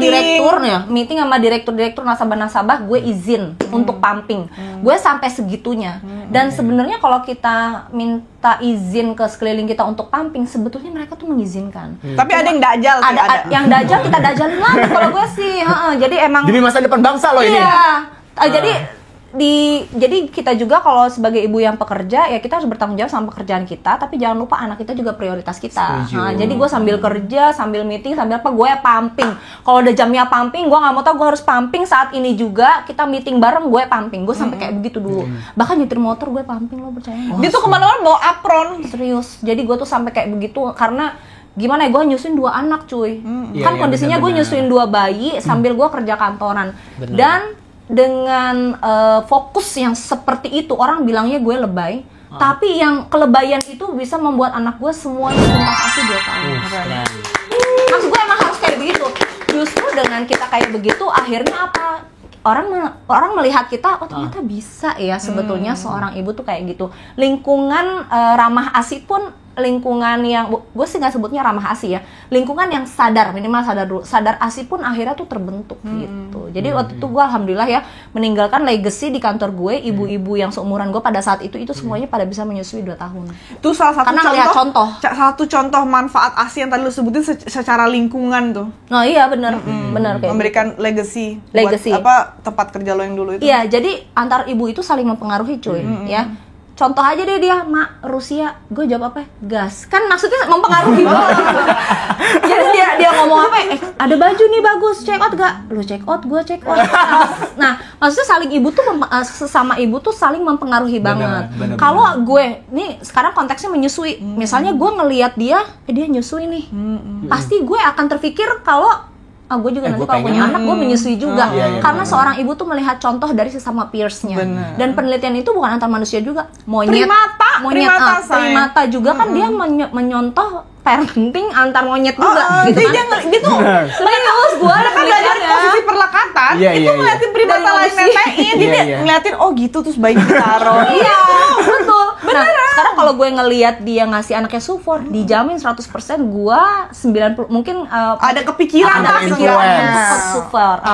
direktur nasabah-nasabah gue izin untuk pumping. Gue sampai segitunya. Dan sebenarnya kalau kita minta izin ke sekeliling kita untuk pumping, sebetulnya mereka tuh mengizinkan. Tapi ada yang dajal, ada yang dajal, kita dajalin lagi kalau gue sih. Jadi emang demi masa depan bangsa loh ini. Jadi kita juga kalau sebagai ibu yang pekerja ya kita harus bertanggung jawab sama pekerjaan kita, tapi jangan lupa anak kita juga prioritas kita. Jadi gue sambil kerja, sambil meeting, sambil apa, gue pumping. Kalau udah jamnya pumping, gue nggak mau tau gue harus pumping saat ini juga. Kita meeting bareng, gue pumping. Gue sampai kayak begitu dulu. Bahkan nyetir motor gue pumping, lo percaya nggak? Dia tuh kemana-mana bawa apron. Serius. Jadi gue tuh sampai kayak begitu karena gimana ya, gue nyusuin 2 anak cuy. Kan kondisinya gue nyusuin 2 bayi sambil gue kerja kantoran. Dan dengan fokus yang seperti itu, orang bilangnya gue lebay, tapi yang kelebayan itu bisa membuat anak gue semuanya tuntas ASI 2 tahun. Maksud gue emang harus kayak begitu. Justru dengan kita kayak begitu, akhirnya apa? Orang melihat kita, oh ternyata bisa ya sebetulnya seorang ibu tuh kayak gitu. Lingkungan ramah ASI pun lingkungan yang, gue sih nggak sebutnya ramah ASI ya, lingkungan yang sadar, minimal sadar dulu, sadar ASI pun akhirnya tuh terbentuk gitu. Jadi waktu itu gue alhamdulillah ya meninggalkan legacy di kantor gue, ibu-ibu yang seumuran gue pada saat itu semuanya pada bisa menyusui 2 tahun. Itu salah satu Karena contoh manfaat ASI yang tadi lu sebutin secara lingkungan tuh. Nah iya benar kayak memberikan legacy buat tempat kerja lo yang dulu itu. Iya, jadi antar ibu itu saling mempengaruhi cuy, ya. Contoh aja deh dia, Mak, Rusia, gue jawab apa? Gas. Kan maksudnya mempengaruhi banget. Jadi dia ngomong apa? Ada baju nih bagus, check out gak? Lu check out, gue check out. Nah, maksudnya saling ibu tuh sesama ibu tuh saling mempengaruhi banget. Kalau gue nih sekarang konteksnya menyusui, misalnya gue ngelihat dia nyusui nih, pasti gue akan terpikir kalau gue juga nanti kalau punya anak gue menyusui juga. Karena seorang ibu tuh melihat contoh dari sesama peersnya. Dan penelitian itu bukan antar manusia juga, primata juga kan dia menyontoh parenting antar monyet juga gitu kan. Dia tuh serius, gue ada kan belajar posisi perlekatan, itu ngeliatin primata lain netein, jadi ngeliatin oh gitu terus bayinya ditaruh. Iya, betul. Nah, sekarang kalau gue ngelihat dia ngasih anaknya SUFOR, dijamin 100% gue 90 mungkin ada kepikiran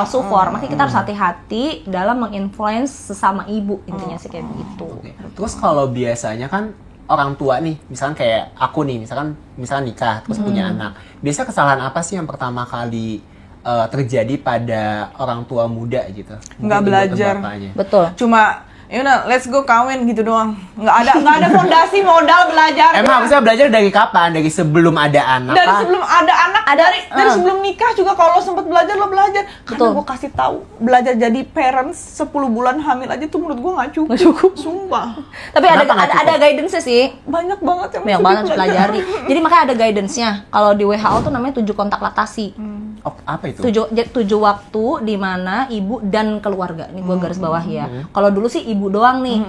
SUFOR. Makanya kita harus hati-hati dalam menginfluence sesama ibu, intinya sih kayak begitu. Terus kalau biasanya kan orang tua nih, misalkan kayak aku nih, misalkan nikah terus punya anak, biasa kesalahan apa sih yang pertama kali terjadi pada orang tua muda gitu? Nggak belajar. Betul. Cuma let's go kawin gitu doang. Nggak ada fondasi modal belajar. Emang harusnya belajar dari kapan? Dari sebelum ada anak? Dari sebelum ada anak, dari sebelum nikah juga kalau sempat belajar lo belajar. Karena gue kasih tahu belajar jadi parents 10 bulan hamil aja tuh menurut gue nggak cukup. Sumpah. Tapi ada guidance sih. Banyak banget yang banyak banget pelajari. Jadi makanya ada guidance-nya. Kalau di WHO tuh namanya 7 kontak laktasi. Oh, apa itu? 7 waktu di mana ibu dan keluarga. Ini gue garis bawah ya. Kalau dulu sih ibu doang nih.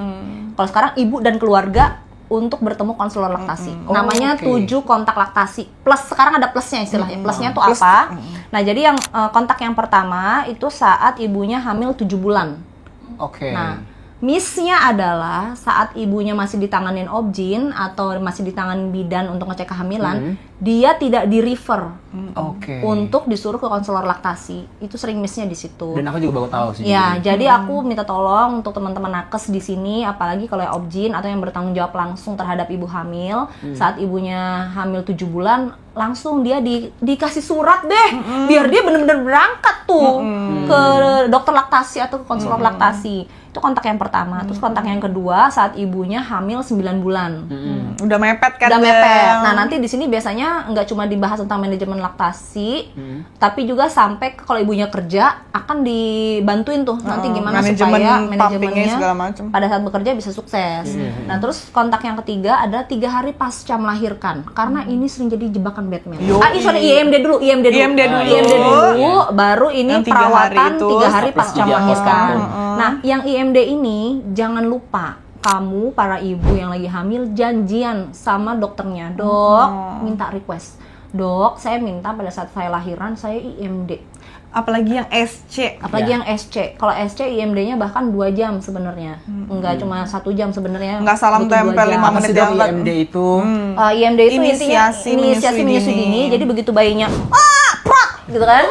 Kalau sekarang ibu dan keluarga untuk bertemu konselor laktasi. Namanya 7 kontak laktasi. Plus sekarang ada plusnya istilahnya. Plusnya tuh apa? Nah, jadi yang kontak yang pertama itu saat ibunya hamil 7 bulan. Oke. Nah, Miss-nya adalah saat ibunya masih ditanganin obgyn atau masih ditanganin bidan untuk ngecek kehamilan, dia tidak di-refer Oke. untuk disuruh ke konselor laktasi. Itu sering miss-nya di situ. Dan aku juga baru tahu sih. Ya, jadi aku minta tolong untuk teman-teman nakes di sini, apalagi kalau yang obgyn atau yang bertanggung jawab langsung terhadap ibu hamil, saat ibunya hamil 7 bulan, langsung dia dikasih surat deh, biar dia benar-benar berangkat tuh ke dokter laktasi atau ke konselor laktasi. Itu kontak yang pertama. Terus kontak yang kedua saat ibunya hamil 9 bulan. Udah mepet kan? Udah Bel? mepet. Nah, nanti di sini biasanya nggak cuma dibahas tentang manajemen laktasi, tapi juga sampai kalau ibunya kerja akan dibantuin tuh nanti gimana manajemen supaya pumpingnya manajemennya segala macam. pada saat bekerja bisa sukses. Nah, terus kontak yang ketiga adalah 3 hari pasca melahirkan, karena ini sering jadi jebakan Batman. IMD dulu, IMD dulu, baru ini Yang 3 hari perawatan itu 3 hari pasca setelah melahirkan. postpartum. Nah, yang IMD ini jangan lupa, kamu para ibu yang lagi hamil janjian sama dokternya. Dok, minta request. Dok, saya minta pada saat saya lahiran saya IMD. Apalagi yang SC. Apalagi yang SC. Kalau SC IMD-nya bahkan 2 jam sebenarnya. Enggak cuma 1 jam sebenarnya. Nggak salam butuh 2 tempel jam. 5 Apa menit sih dok yang IMD itu? IMD itu intinya inisiasi menyusui dini. Jadi begitu bayinya prot gitu kan.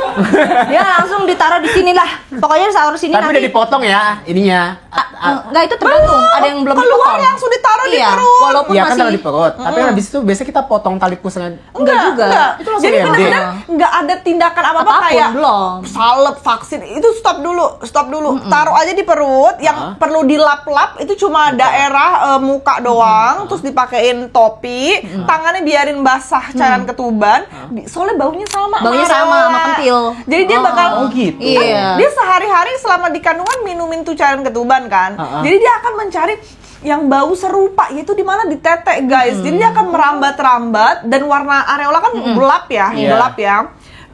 Dia langsung ditaruh di sini lah. Pokoknya taruh sini Tapi nanti. udah dipotong ya ininya. Enggak, itu tergantung. Ada yang belum keluar dipotong. langsung ditaruh di Iya, perut. walaupun Iya kan masih taruh di perut. Tapi habis itu biasanya kita potong tali pusarnya. enggak juga. Itu langsung Jadi IMD. benar-benar nggak ada tindakan apa-apa Apapun, kayak belum. salep, vaksin. Itu stop dulu. Taruh aja di perut. Yang perlu dilap-lap itu cuma daerah muka doang. Terus dipakein topi. Tangannya biarin basah cairan ketuban. Soalnya baunya sama. Baunya sama areola. sama pentil. Jadi dia bakal Oh gitu. Iya. dia sehari-hari selama di kandungan minumin tuh cairan ketuban kan. Jadi dia akan mencari yang bau serupa, yaitu di mana di tete guys. Jadi dia akan merambat-rambat dan warna areola kan gelap ya, Iya. gelap ya.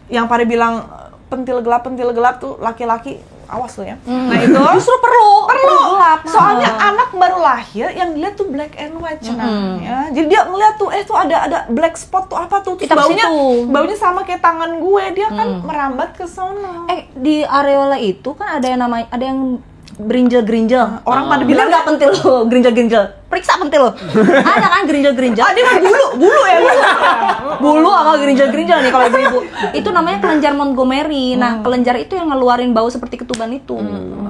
Yang pada bilang pentil gelap tuh laki-laki awas tuh ya. Nah itu Justru perlu gelap. Soalnya anak baru lahir yang dilihat tuh black and white ya. Jadi dia ngeliat tuh tuh ada black spot tuh apa tuh. Terus Kita ke situ. baunya sama kayak tangan gue. Dia kan merambat ke sono. Di areola itu kan ada yang gerinjel-gerinjel. Orang pada bilang bilang nggak pentil lo, gerinjel-gerinjel. Periksa pentil lo. Ada kan gerinjel-gerinjel. dia mah bulu ya. Bulu sama gerinjel-gerinjel nih kalau ibu-ibu. Itu namanya kelenjar Montgomery. Nah, kelenjar itu yang ngeluarin bau seperti ketuban itu.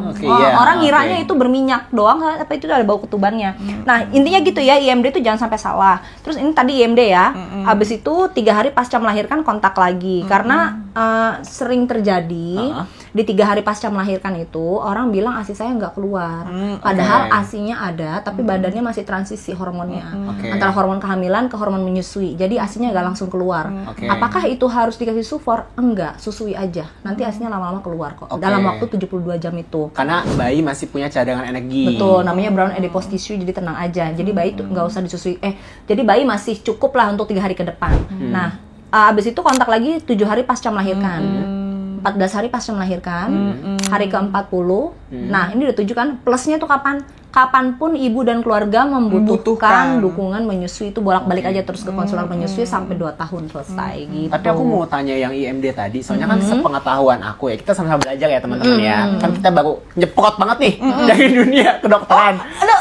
Oke, iya. Orang ngiranya Oke. itu berminyak doang, tapi itu ada bau ketubannya. Nah, intinya gitu ya, IMD itu jangan sampai salah. Terus ini tadi IMD ya. Habis itu 3 hari pasca melahirkan kontak lagi. Karena sering terjadi di 3 hari pasca melahirkan itu orang bilang ASI saya nggak keluar. Padahal ASInya ada, tapi badannya masih transisi hormonnya. Oke. Antara hormon kehamilan ke hormon menyusui. Jadi ASInya nggak langsung keluar. Oke. Apakah itu harus dikasih sufor? Enggak, susui aja. Nanti ASInya lama-lama keluar kok. Oke. Dalam waktu 72 jam itu. Karena bayi masih punya cadangan energi. Betul, namanya brown adipose tissue, jadi tenang aja. Jadi bayi tuh nggak usah disusui. Jadi bayi masih cukup lah untuk 3 hari ke depan. Nah, abis itu kontak lagi 7 hari pasca melahirkan. 14 hari pasca melahirkan, hari ke-40. Nah, ini udah 7 kan. Plusnya tuh kapan? Kapanpun ibu dan keluarga membutuhkan dukungan menyusui, itu bolak-balik aja terus ke konselor menyusui sampai 2 tahun selesai gitu. Tapi aku mau tanya yang IMD tadi, soalnya kan sepengetahuan aku ya, kita sama-sama belajar ya teman-teman ya. Kan kita baru nyeprot banget nih dari dunia kedokteran.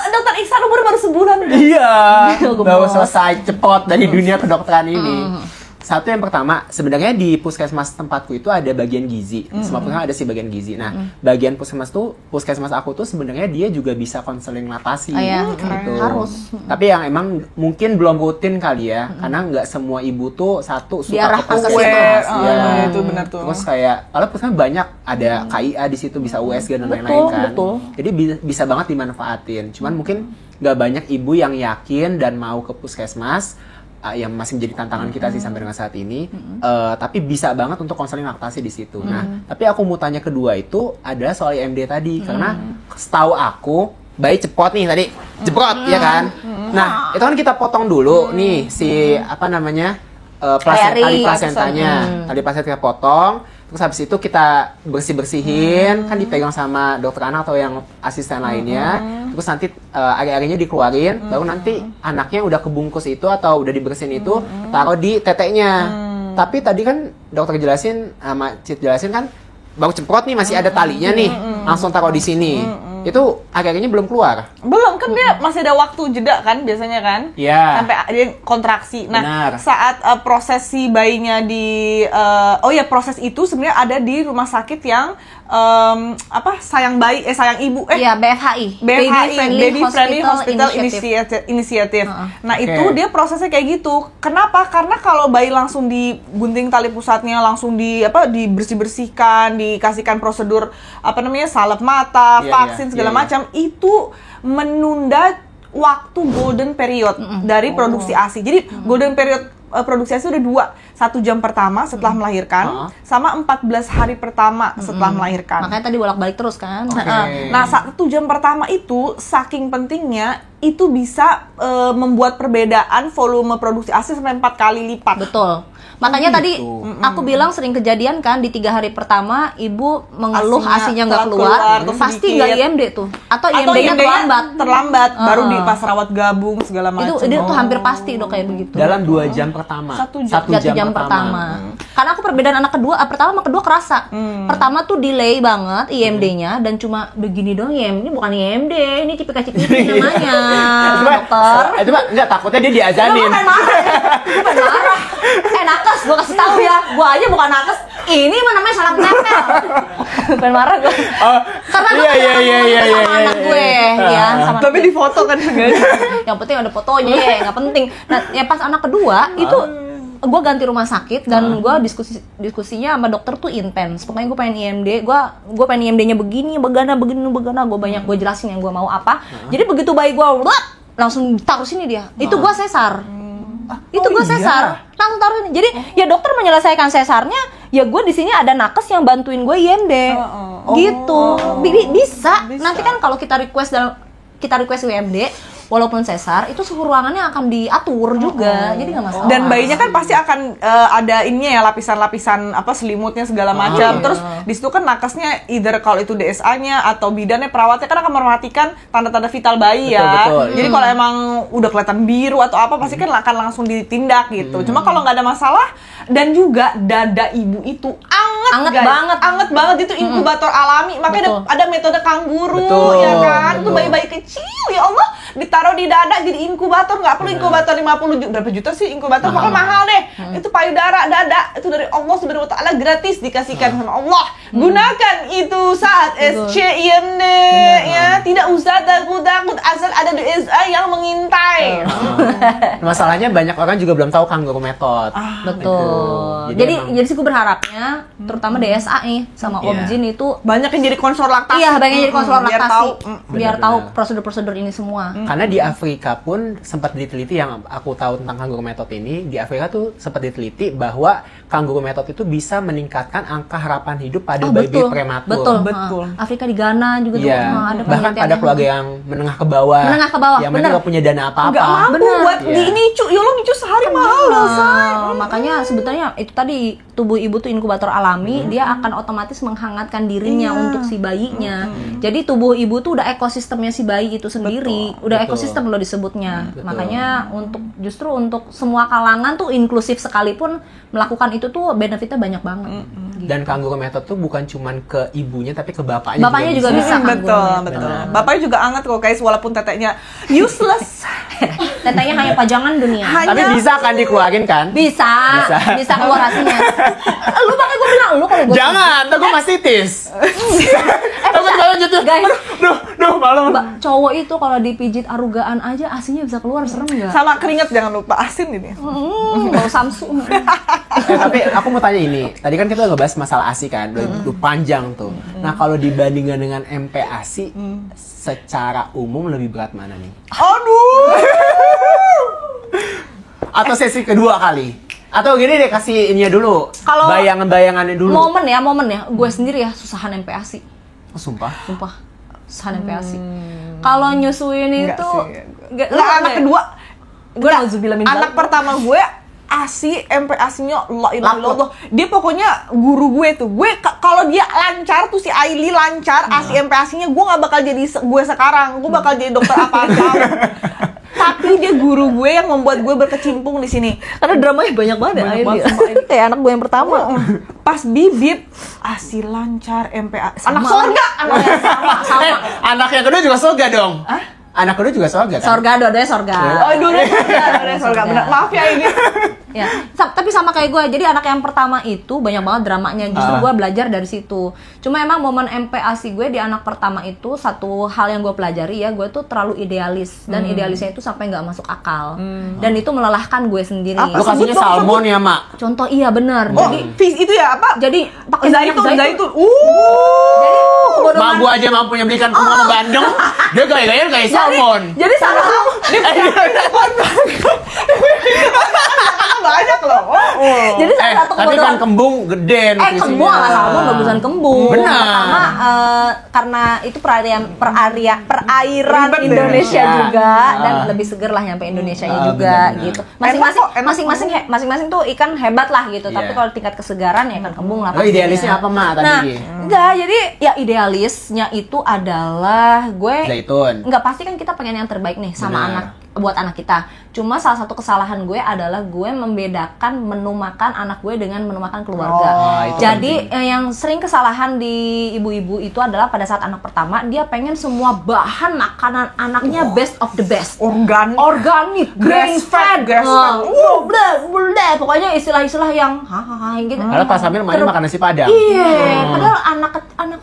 Dokter Iksan umur baru sebulan. Iya, Gemes. baru selesai cepot dari dunia kedokteran ini. Satu yang pertama, sebenarnya di puskesmas tempatku itu ada bagian gizi. Semua puskesmas ada sih bagian gizi. Nah, bagian puskesmas aku tuh sebenarnya dia juga bisa konseling laktasi. Oh, iya. Gitu. Harus. Tapi yang emang mungkin belum rutin kali ya, karena nggak semua ibu tuh suka Diarahkan ke ke puskesmas. situ. Iya. Itu benar tuh. Terus kayak, kalau puskesmas banyak ada KIA di situ, bisa USG dan lain-lain kan. betul. Jadi bisa banget dimanfaatin. Cuman mungkin nggak banyak ibu yang yakin dan mau ke puskesmas, yang masih menjadi tantangan kita sih sampai dengan saat ini. Tapi bisa banget untuk konseling laktasi di situ. Nah, tapi aku mau tanya kedua itu adalah soal IMD tadi, karena setahu aku bayi cepot nih tadi, jeprot ya kan. Nah, itu kan kita potong dulu nih si apa namanya tali plasentanya, tali plasenta kita potong. Terus habis itu kita bersih-bersihin, kan dipegang sama dokter anak atau yang asisten lainnya. Terus nanti area-areanya dikeluarin, baru nanti anaknya udah kebungkus itu atau udah dibersihin itu, taruh di teteknya. Tapi tadi kan dokter jelasin, sama Cit jelasin kan, baru ceprot nih masih ada talinya nih, langsung taruh di sini. Itu akhirnya belum keluar. Belum, kan dia masih ada waktu jeda kan biasanya kan? Iya. Sampai dia kontraksi. Nah, Benar. saat proses si bayinya di proses itu sebenarnya ada di rumah sakit yang sayang ibu Iya, BFHI. Baby Friendly Hospital Initiative. Nah, Oke. itu dia prosesnya kayak gitu. Kenapa? Karena kalau bayi langsung digunting tali pusatnya, langsung dibersih-bersihkan, dikasihkan prosedur salep mata, Iya, vaksin segala iya. macam, itu menunda waktu golden period dari produksi ASI. Jadi golden period produksi ASI udah 1 jam pertama setelah melahirkan sama 14 hari pertama setelah melahirkan. Makanya tadi bolak-balik terus kan. Nah, 1 jam pertama itu saking pentingnya itu bisa membuat perbedaan volume produksi ASI sampai 4 kali lipat. Betul. Makanya tadi gitu. aku bilang sering kejadian kan di 3 hari pertama ibu mengeluh asinya nggak telat keluar, terus pasti sedikit. nggak IMD tuh, atau IMD-nya terlambat. Baru di pas rawat gabung segala macam. Itu hampir pasti udah kayak begitu. Dalam 2 jam pertama. 1 jam. 1 jam pertama. Karena aku perbedaan anak kedua, pertama sama kedua kerasa. Pertama tuh delay banget IMD-nya dan cuma begini dong IMD, ini bukan IMD, ini cipika-cipiki namanya. Dokter. Itu mah enggak, takutnya dia Gue diazanin. bukan marah. Gue bukan marah. Nakes, gue kasih tahu ya. Gue aja bukan nakes. Ini mah namanya salah tempel. Bukan marah gue. Oh, Karena gue iya. sama anak gue, ya. Sama Tapi di foto kan sengaja. yang penting ada fotonya ya, nggak penting. Nah, ya pas anak kedua itu gue ganti rumah sakit dan gue diskusinya sama dokter tuh intens. Pokoknya gue pengen IMD, gue pengen IMD-nya begini, begana. Gue jelasin yang gue mau apa. Jadi begitu bayi gue langsung taruh sini dia. Itu gue sesar. Itu gue sesar. Langsung taruh ini. Jadi ya dokter menyelesaikan sesarnya, ya gue di sini ada nakes yang bantuin gue IMD. Gitu. Bisa. Nanti kan kalau kita request IMD walaupun sesar, itu suhu ruangannya akan diatur juga, jadi nggak masalah. Dan bayinya kan pasti akan ada ininya ya, lapisan-lapisan selimutnya segala macam. Terus di situ kan nakesnya either kalau itu DSA-nya atau bidannya, perawatnya kan akan memperhatikan tanda-tanda vital bayi ya. Betul. Jadi kalau emang udah kelihatan biru atau apa, pasti kan akan langsung ditindak gitu. Cuma kalau nggak ada masalah, dan juga dada ibu itu anget banget itu inkubator alami. Makanya ada metode kanguru. Betul, Ya kan, itu betul. bayi-bayi kecil, ya Allah, ditaruh di dada jadi inkubator. Nggak perlu inkubator 50 juta, berapa juta sih inkubator, pokoknya mahal deh. Itu payudara, dada, itu dari Allah Subhanahu wa Ta'ala, gratis dikasihkan sama Allah. Gunakan itu saat SCIMD ya, tidak usah takut-takut, asal ada DSA yang mengintai. Masalahnya banyak orang juga belum tahu kanguru method. Betul. Jadi Jadi sih gue berharapnya, terutama DSA nih sama Iya. Obgyn itu Banyak yang jadi konselor laktasi. iya, banyak jadi konselor biar laktasi, tahu. biar Benar-benar. tahu prosedur-prosedur ini semua. Karena di Afrika pun sempat diteliti, yang aku tahu tentang kanguru method ini, di Afrika tuh sempat diteliti bahwa kanguru method itu bisa meningkatkan angka harapan hidup pada bayi prematur. Betul. Afrika di Ghana juga tuh Iya. ada Bahkan pada penelitiannya. keluarga yang menengah ke bawah. Menengah ke bawah, Yang mereka bener. nggak punya dana apa-apa. Nggak mampu Bener. buat Iya. di ini cu sehari mahal loh, say. Makanya sebetulnya itu tadi tubuh ibu tuh inkubator alami, dia akan otomatis menghangatkan dirinya untuk si bayinya. Jadi tubuh ibu tuh udah ekosistemnya si bayi itu sendiri, udah Betul. ekosistem loh disebutnya. Betul. Makanya justru untuk semua kalangan tuh inklusif sekalipun melakukan itu tuh benefitnya banyak banget. Gitu. Dan kanguru method tuh bukan cuman ke ibunya tapi ke bapaknya, Bapaknya juga bisa. Betul. Benar. Bapaknya juga anget kok, guys, walaupun teteknya useless. Tetenya hanya pajangan dunia. Tapi bisa kan dikeluarin kan? Bisa keluar hasilnya. Lu makanya gue bilang, lu kalau gue Jangan, ntar gue mastitis. Takut banget gitu. Guys. Duh, malu. cowok itu kalau dipijit arugaan aja asinya bisa keluar, serem nggak? Sama keringet jangan lupa, asin ini. Bau Samsu. Tapi aku mau tanya ini. Tadi kan kita ngebahas masalah ASI kan, udah panjang tuh. Nah, kalau dibandingkan dengan MPASI, secara umum lebih berat mana nih? Aduh. Atau sesi kedua kali? Atau gini deh, kasih ininya dulu. Kalau bayangan-bayangannya dulu. Momen ya, gue sendiri ya susahan MPASI. Oh, sumpah. Susahan MPASI. Kalau nyusuin Enggak itu sih. Nggak, anak kedua. gue nauzubillah min Anak pertama gue ASI, MPASI-nya la ilaha illallah. Dia pokoknya guru gue tuh. Kalau dia lancar tuh, si Aili lancar, ASI MPASI-nya, gue gak bakal jadi gue sekarang. Gue bakal jadi dokter apa-apa. Tapi dia guru gue yang membuat gue berkecimpung di sini. Karena dramanya banyak banget ya. Banyak banget, Akhirnya. Kayak anak gue yang pertama. Pas bibit, ASI lancar, MPA. Anak Sama. sorga. Sama. Anak yang kedua juga Sorga dong. Anak kedua juga Sorga kan? Sorga, dua-duanya sorga. Oh, dulu sorga. Benar. Maaf ya ini. Ya, tapi sama kayak gue. Jadi anak yang pertama itu banyak banget dramanya. Justru gue belajar dari situ. Cuma emang momen MPASI gue di anak pertama itu satu hal yang gue pelajari ya, gue tuh terlalu idealis dan idealisnya itu sampai nggak masuk akal. Dan itu melelahkan gue sendiri. Lu kasihnya salmon ya, Mak? Contoh iya benar. Oh, Jadi fish itu ya apa? jadi pakai Zaitun. Jadi Mak gua aja mampunya belikan ke mama Bandung. Dia gaya-gaya kayak salmon. jadi sama banyak loh. jadi salah satu Tapi kan kembung gede nutrisinya. kembung ala salmon bagusan kembung. Benar. Pertama karena itu perairan Ribet deh. Indonesia juga dan lebih seger lah nyampe Indonesianya juga benar. gitu. Masing-masing Enak kok, masing-masing tuh ikan hebat lah gitu. Tapi Iya. kalau tingkat kesegaran ya ikan kembung lah. Lo pastinya. idealisnya apa, Mak, tadi? Nah, enggak, jadi ya idealisnya itu adalah gue Zaitun. enggak, pasti kan kita pengen yang terbaik nih sama Benar. anak buat anak kita. Cuma salah satu kesalahan gue adalah gue membedakan menu makan anak gue dengan menu makan keluarga. Oh, itu Jadi yang sering kesalahan di ibu-ibu itu adalah pada saat anak pertama dia pengen semua bahan makanan anaknya best of the best. Organik, grain fed, grass fed. pokoknya istilah-istilah yang gitu. Padahal pas sambil main makan nasi Padang. Iya, padahal anak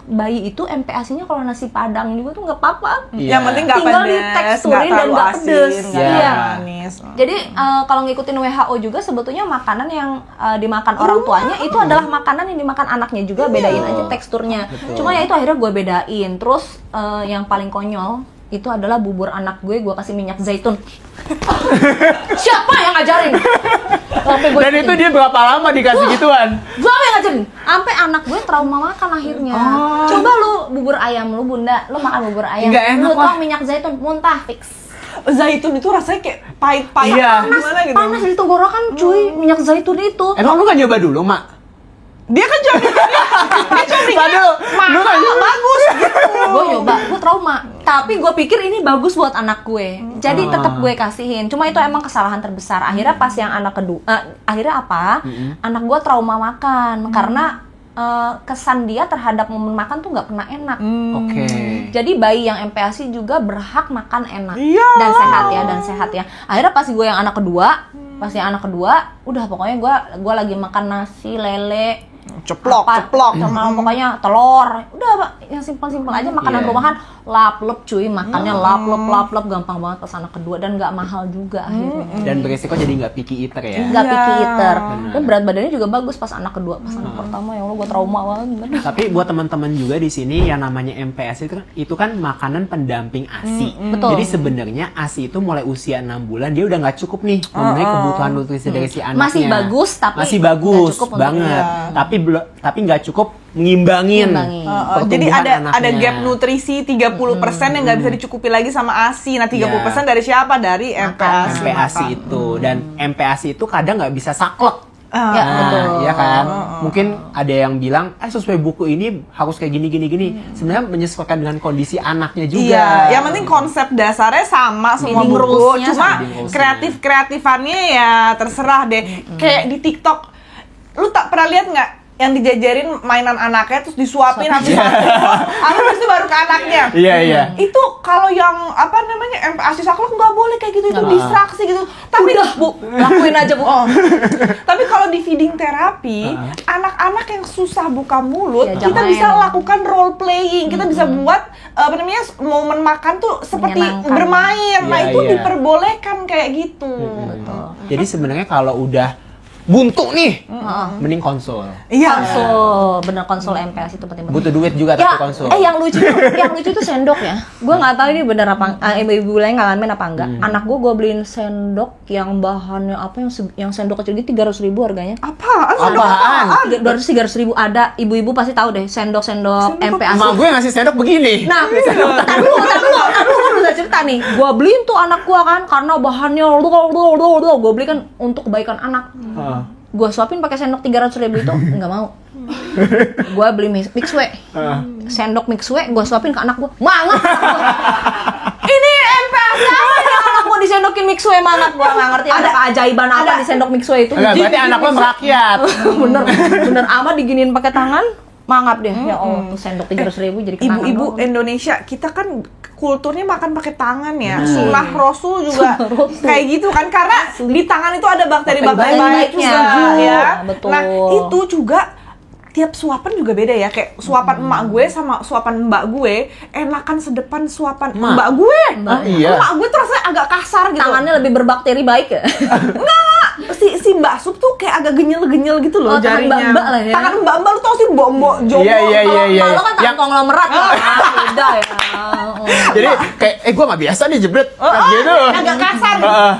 bayi itu MPASI-nya kalau nasi Padang juga tuh nggak apa-apa. Iya. Yang penting nggak Tinggal pedas, diteksturnya nggak dan terlalu nggak asin, pedes. nggak Iya. terlalu manis. Jadi kalau ngikutin WHO juga sebetulnya makanan yang dimakan orang tuanya itu adalah makanan yang dimakan anaknya juga, bedain aja teksturnya. Cuma ya itu akhirnya gue bedain. Terus yang paling konyol itu adalah bubur anak gue kasih minyak zaitun. Siapa yang ngajarin? Sampai gue Dan itu dia berapa lama dikasih gituan? Gue yang ngajarin, sampai anak gue trauma makan akhirnya. Coba lu bubur ayam lu bunda, lu makan bubur ayam, Nggak enak lu lah. tau minyak zaitun muntah fix. Zaitun itu rasanya kayak pahit-pahit. Iya. Gimana gitu? Panas di tenggorokan cuy, minyak zaitun itu. Emang lu kan nyoba dulu, Mak? Dia kan jadi Aduh, lu kan bagus gitu. Gue nyoba, gue trauma. Tapi gue pikir ini bagus buat anak gue. Jadi tetap gue kasihin. Cuma itu emang kesalahan terbesar. Akhirnya pas yang anak kedua, akhirnya apa? Anak gue trauma makan karena kesan dia terhadap momen makan tuh nggak pernah enak. Oke. Jadi bayi yang MPASI juga berhak makan enak Iya. dan sehat ya. Akhirnya pas gue yang anak kedua, udah pokoknya gue lagi makan nasi lele, Ceplok. sama pokoknya telur, udah Pak, yang simpel-simpel aja makanan Iya. rumahan, lap-lep cuy, makannya lap-lep gampang banget pas anak kedua dan nggak mahal juga akhirnya. Dan beresiko jadi nggak picky eater ya? Nggak picky eater. Benar. Dan berat badannya juga bagus pas anak kedua, pas anak pertama ya Allah gue trauma banget. Tapi buat teman-teman juga di sini yang namanya MPASI itu kan makanan pendamping ASI. Betul. Jadi sebenarnya ASI itu mulai usia 6 bulan dia udah nggak cukup nih memenuhi kebutuhan nutrisi dari si anaknya. Masih bagus, tapi masih nggak bagus cukup untuk- banget. Tapi nggak cukup ngimbangin. Jadi pertumbuhan ada anaknya. gap nutrisi 30% yang nggak bisa dicukupi lagi sama ASI. Nah, 30% dari siapa? Dari MPASI. MPASI itu dan MPASI itu kadang nggak bisa saklek. Ya, betul. Iya kan? Mungkin ada yang bilang, sesuai buku ini harus kayak gini. Sebenarnya menyesuaikan dengan kondisi anaknya juga. Iya, yang penting konsep dasarnya sama semua Feeding buku, rules-nya cuma sama. Feeding rules-nya. kreatifannya ya terserah deh. Kayak di TikTok, lu tak pernah lihat nggak yang dijajarin mainan anaknya terus disuapin habis itu baru ke anaknya. Iya. Itu kalau yang apa namanya MPASI saklek nggak boleh kayak gitu, itu Nggak. distraksi gitu. Tapi Bu, lakuin aja Bu. tapi kalau di feeding terapi, anak-anak yang susah buka mulut, Diajak kita main. bisa lakukan role playing, kita bisa buat apa namanya momen makan tuh seperti Menyenangkan. bermain. Nah Iya, itu iya. diperbolehkan kayak gitu. Jadi sebenarnya kalau udah buntu nih, mending konsul. Iya. Konsul, bener konsul MPASI itu penting. Butuh duit juga Ya, tapi konsul. yang lucu tuh sendok ya. Gue nggak tahu ini bener apa, ibu-ibu lain ngalamin apa enggak. Anak gue beliin sendok yang bahannya apa yang sendok kecil gitu 300.000 harganya. Apaan? Apaan? 200-300.000 ada. Ibu-ibu pasti tahu deh sendok MPASI. Emak gue ngasih sendok begini. Nah, tar dulu, gue bisa cerita nih. Gue beliin tuh anak gue kan karena bahannya gue beli kan untuk kebaikan anak. Gue suapin pakai sendok 300.000 itu nggak mau. Gue beli mixue, sendok mixue, gue suapin ke anak gue, mangat. Ini MPASI apa yang anak gue disendokin mixue banget, gua nggak ngerti ada keajaiban apa di sendok mixue itu. Enggak, berarti anak lo merakyat. bener amat diginiin pakai tangan, mangap deh. Ya Allah, tuh sendok 300.000 jadi kenangan. Ibu-ibu Indonesia kita kan kulturnya makan pakai tangan ya. Sunnah Rasul juga kayak gitu kan, karena di tangan itu ada bakteri-bakteri baik baiknya. juga ya. Betul. Nah, itu juga tiap suapan juga beda ya. Kayak suapan emak gue sama suapan mbak gue enakan sedepan suapan mbak gue. Iya. Emak gue tuh rasanya agak kasar gitu. Tangannya lebih berbakteri baik ya. si mbak sup tuh kayak agak genyel-genyel gitu loh tangan jarinya. mbak-mbak lah ya. Tangan mbak-mbak lu tau sih mbok-mbok jomblo. Iya. Kalau kan tangan konglomerat ya. Beda ya. Jadi kayak gue nggak biasa nih jebret kayak gitu. Agak kasar.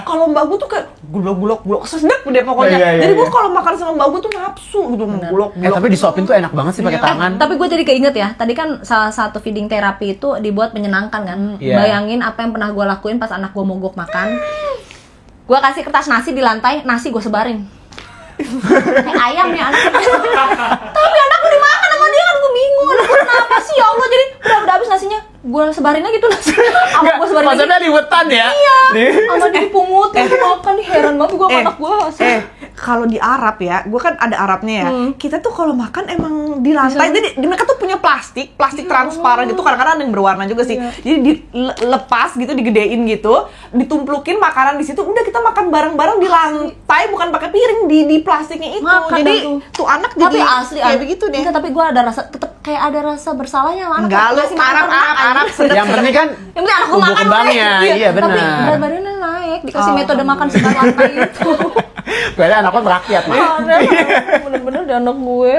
Kalau mbak gue tuh kayak gulok-gulok sedap deh pokoknya. Iya. Jadi gue kalau makan sama mbak gue tuh nafsu gitu gulok-gulok. Tapi disuapin tuh enak banget sih pakai tangan. Tapi gue jadi keinget ya, tadi kan salah satu feeding terapi itu dibuat menyenangkan kan. Iya. Bayangin apa yang pernah gue lakuin pas anak gue mogok makan. Gue kasih kertas nasi di lantai, nasi gue sebarin. Kayak ayam nih anak. Tapi anak gue dimakan sama dia kan, gue bingung. Anak gue kenapa sih ya Allah, jadi udah habis nasinya. Gue sebarin lagi tuh nasi. Apa gue sebarin lagi? Maksudnya liwetan ya? Iya. Sama dia dipungutin, makan nih, heran banget gue sama anak gue. Kalau di Arab ya, gue kan ada Arabnya ya. Kita tuh kalau makan emang di lantai. Jadi mereka tuh punya plastik transparan gitu. Kadang-kadang ada yang berwarna juga sih. Jadi dilepas gitu, digedein gitu, ditumplukin makanan di situ. Udah kita makan bareng-bareng di lantai, bukan pakai piring di plastiknya itu. Makan jadi tuh anak tapi jadi asli kayak begitu deh. Enggak, tapi gue ada rasa, tetep kayak ada rasa bersalahnya sama anak. Enggak, lu Ngasih makan Arab sedap. Yang penting kan yang penting anak gue tumbuh makan kembangnya. Iya Tapi benar. berat badannya naik, dikasih metode makan sebar lantai itu. Berarti anak lo merakyat mah. Bener-bener di anak gue.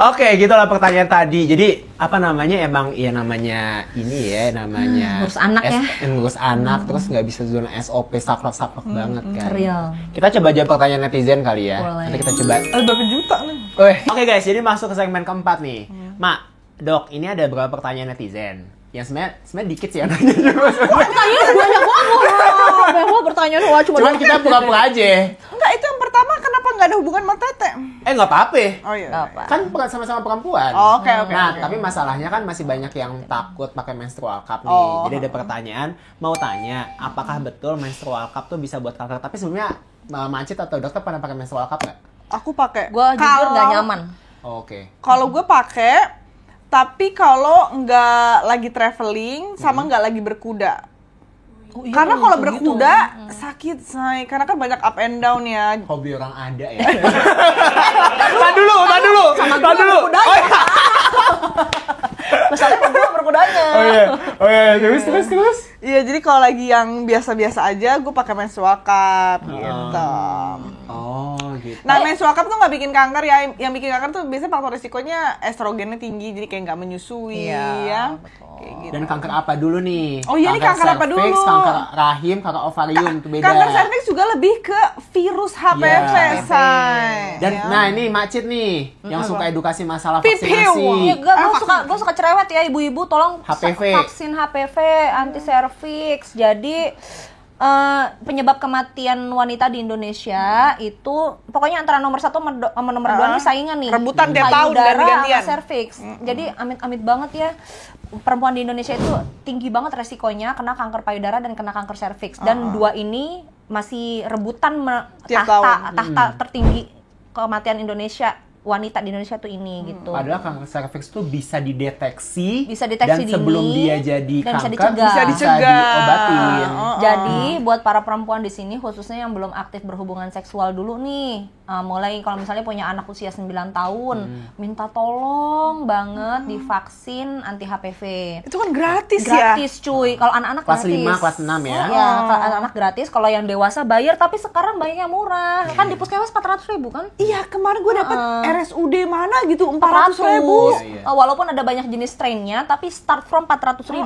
Oke, gitulah pertanyaan tadi. Jadi apa namanya, emang ya namanya ini ya, namanya ngurus anak ya. ngurus anak, terus nggak bisa zona SOP saklek banget kan. Real. Kita coba jawab pertanyaan netizen kali ya. Boleh. Nanti kita coba. Berapa juta nih? Oke guys, jadi masuk ke segmen keempat nih. Mak, Dok, ini ada beberapa pertanyaan netizen. Yang sebenarnya dikit sih yang nanya juga. Pertanyaannya banyak banget. Banyak pertanyaan, wah cuma Cuman kita pura-pura aja. Enggak, itu yang pertama kenapa nggak ada hubungan sama Tete? Nggak apa-apa. Oh iya. apa. Kan sama-sama perempuan. Oke. Nah, tapi masalahnya kan masih banyak yang takut pakai menstrual cup nih. Oh. Jadi ada pertanyaan, mau tanya, apakah betul menstrual cup tuh bisa buat kanker? Tapi sebenarnya Macit atau dokter pernah pakai menstrual cup nggak? Aku pakai. Gue jujur nggak nyaman. Oke. Kalau gue pakai, tapi kalau nggak lagi traveling sama nggak lagi berkuda. Karena kalau berkuda sakit, say. Karena kan banyak up and down ya. Hobi orang ada ya. Tahan dulu. Oh, iya. Masalahnya gue berkudanya. Oh iya, terus. Iya, jadi kalau lagi yang biasa-biasa aja, gue pakai menstrual cup gitu. Oh, gitu. Nah, menstrual cup tuh nggak bikin kanker ya. Yang bikin kanker tuh biasanya faktor risikonya estrogennya tinggi, jadi kayak nggak menyusui ya. Kayak gitu. Dan kanker apa dulu nih? Oh iya, ini kanker apa cervix, dulu? Kanker rahim, kanker ovarium itu beda. Kanker cervix juga lebih ke virus HPV, Iya. say. Dan Ya. nah ini Macit nih yang suka edukasi masalah Pipiu. vaksinasi. Gue suka cerewet ya, ibu-ibu tolong HPV. vaksin HPV, anti cervix. Jadi penyebab kematian wanita di Indonesia itu pokoknya antara nomor 1 sama nomor 2 nih saingan nih. Rebutan tiap tahun Payudara ganti-gantian. sama cervix. Jadi amit-amit banget ya. Perempuan di Indonesia itu tinggi banget resikonya kena kanker payudara dan kena kanker cervix. Dan dua ini masih rebutan Tiap tahta tertinggi kematian Indonesia. Wanita di Indonesia tuh ini gitu. Padahal kanker cervix tuh bisa dideteksi, Bisa deteksi dan sebelum dini, dia jadi dan bisa kanker dicegah. Bisa dicegah. diobatin. Jadi buat para perempuan di sini khususnya yang belum aktif berhubungan seksual dulu nih, mulai kalau misalnya punya anak usia 9 tahun, minta tolong banget divaksin anti HPV. Itu kan gratis ya. Gratis cuy. Kalau anak-anak Kelas gratis. 5, kelas 6 ya. Ya, kalau anak-anak gratis. Kalau yang dewasa bayar, tapi sekarang bayarnya murah. Kan di puskesmas 400.000 kan? Iya, kemarin gue dapet RSUD mana gitu 400.000. Iya. Walaupun ada banyak jenis strainnya, tapi start from 400.000.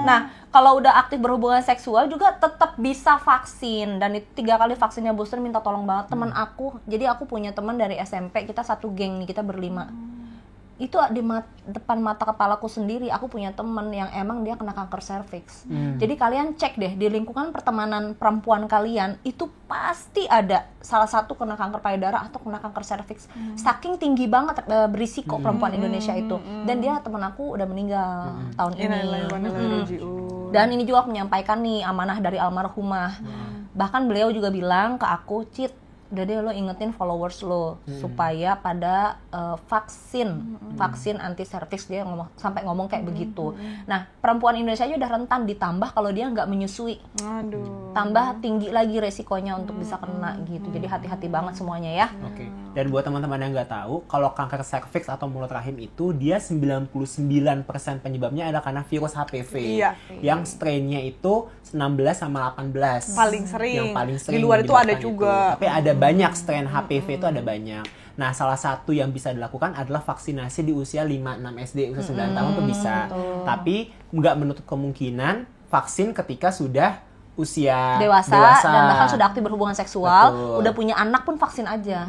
Nah, kalau udah aktif berhubungan seksual juga tetap bisa vaksin. Dan itu 3 kali vaksinnya booster, minta tolong banget teman aku. Jadi aku punya teman dari SMP, kita satu geng nih, kita berlima. Itu di depan mata kepalaku sendiri, aku punya temen yang emang dia kena kanker cervix. Jadi kalian cek deh di lingkungan pertemanan perempuan kalian, itu pasti ada salah satu kena kanker payudara atau kena kanker cervix. Saking tinggi banget berisiko perempuan Indonesia itu. Dan dia temen aku udah meninggal tahun ini. Dan ini juga aku menyampaikan nih amanah dari almarhumah. Bahkan beliau juga bilang ke aku, Cit, udah deh lo ingetin followers lo supaya pada vaksin anti cervix, dia sampai ngomong kayak begitu. Nah, perempuan Indonesia aja udah rentan, ditambah kalau dia nggak menyusui. Aduh. Tambah tinggi lagi resikonya untuk bisa kena gitu. Jadi hati-hati banget semuanya ya. Oke. Dan buat teman-teman yang nggak tahu, kalau kanker serviks atau mulut rahim itu dia 99% penyebabnya adalah karena virus HPV. Iya. Yang strainnya itu 16 sama 18. Paling sering. Yang paling sering. Di luar itu ada menyebabkan juga. itu. Tapi ada banyak strain HPV itu ada banyak. Nah, salah satu yang bisa dilakukan adalah vaksinasi di usia 5-6 SD, usia 9 tahun tuh bisa. Tapi nggak menutup kemungkinan vaksin ketika sudah usia Dewasa dan bahkan sudah aktif berhubungan seksual, Betul. udah punya anak pun vaksin aja.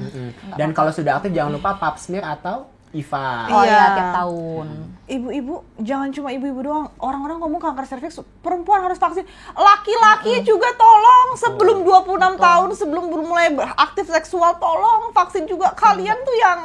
Dan kalau sudah aktif jangan lupa pap smear atau IVA. Oh Iya. ya, tiap tahun. Ibu-ibu, jangan cuma ibu-ibu doang. Orang-orang ngomong kanker serviks, perempuan harus vaksin. Laki-laki juga tolong sebelum 26 tahun, sebelum mulai aktif seksual, tolong vaksin juga. Kalian tuh yang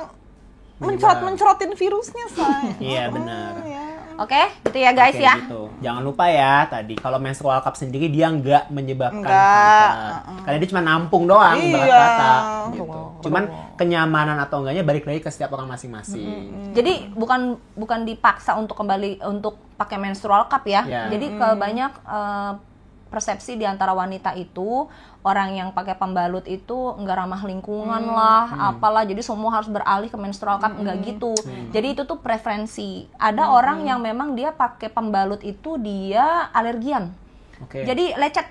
mencorotin virusnya, say. Iya, benar. Ya. Oke, gitu ya guys Oke, ya. gitu. Jangan lupa ya tadi kalau menstrual cup sendiri dia nggak menyebabkan Enggak. kanker. Karena dia cuma nampung doang, Iya. ibarat kata. Gitu. Betul. Cuman kenyamanan atau enggaknya balik lagi ke setiap orang masing-masing. Jadi bukan dipaksa untuk kembali untuk pakai menstrual cup ya. Ya. Jadi ke banyak persepsi di antara wanita itu orang yang pakai pembalut itu nggak ramah lingkungan lah, apalah. Jadi semua harus beralih ke menstrual cup, nggak gitu. Jadi itu tuh preferensi. Ada orang yang memang dia pakai pembalut itu dia alergian. Oke. Jadi lecet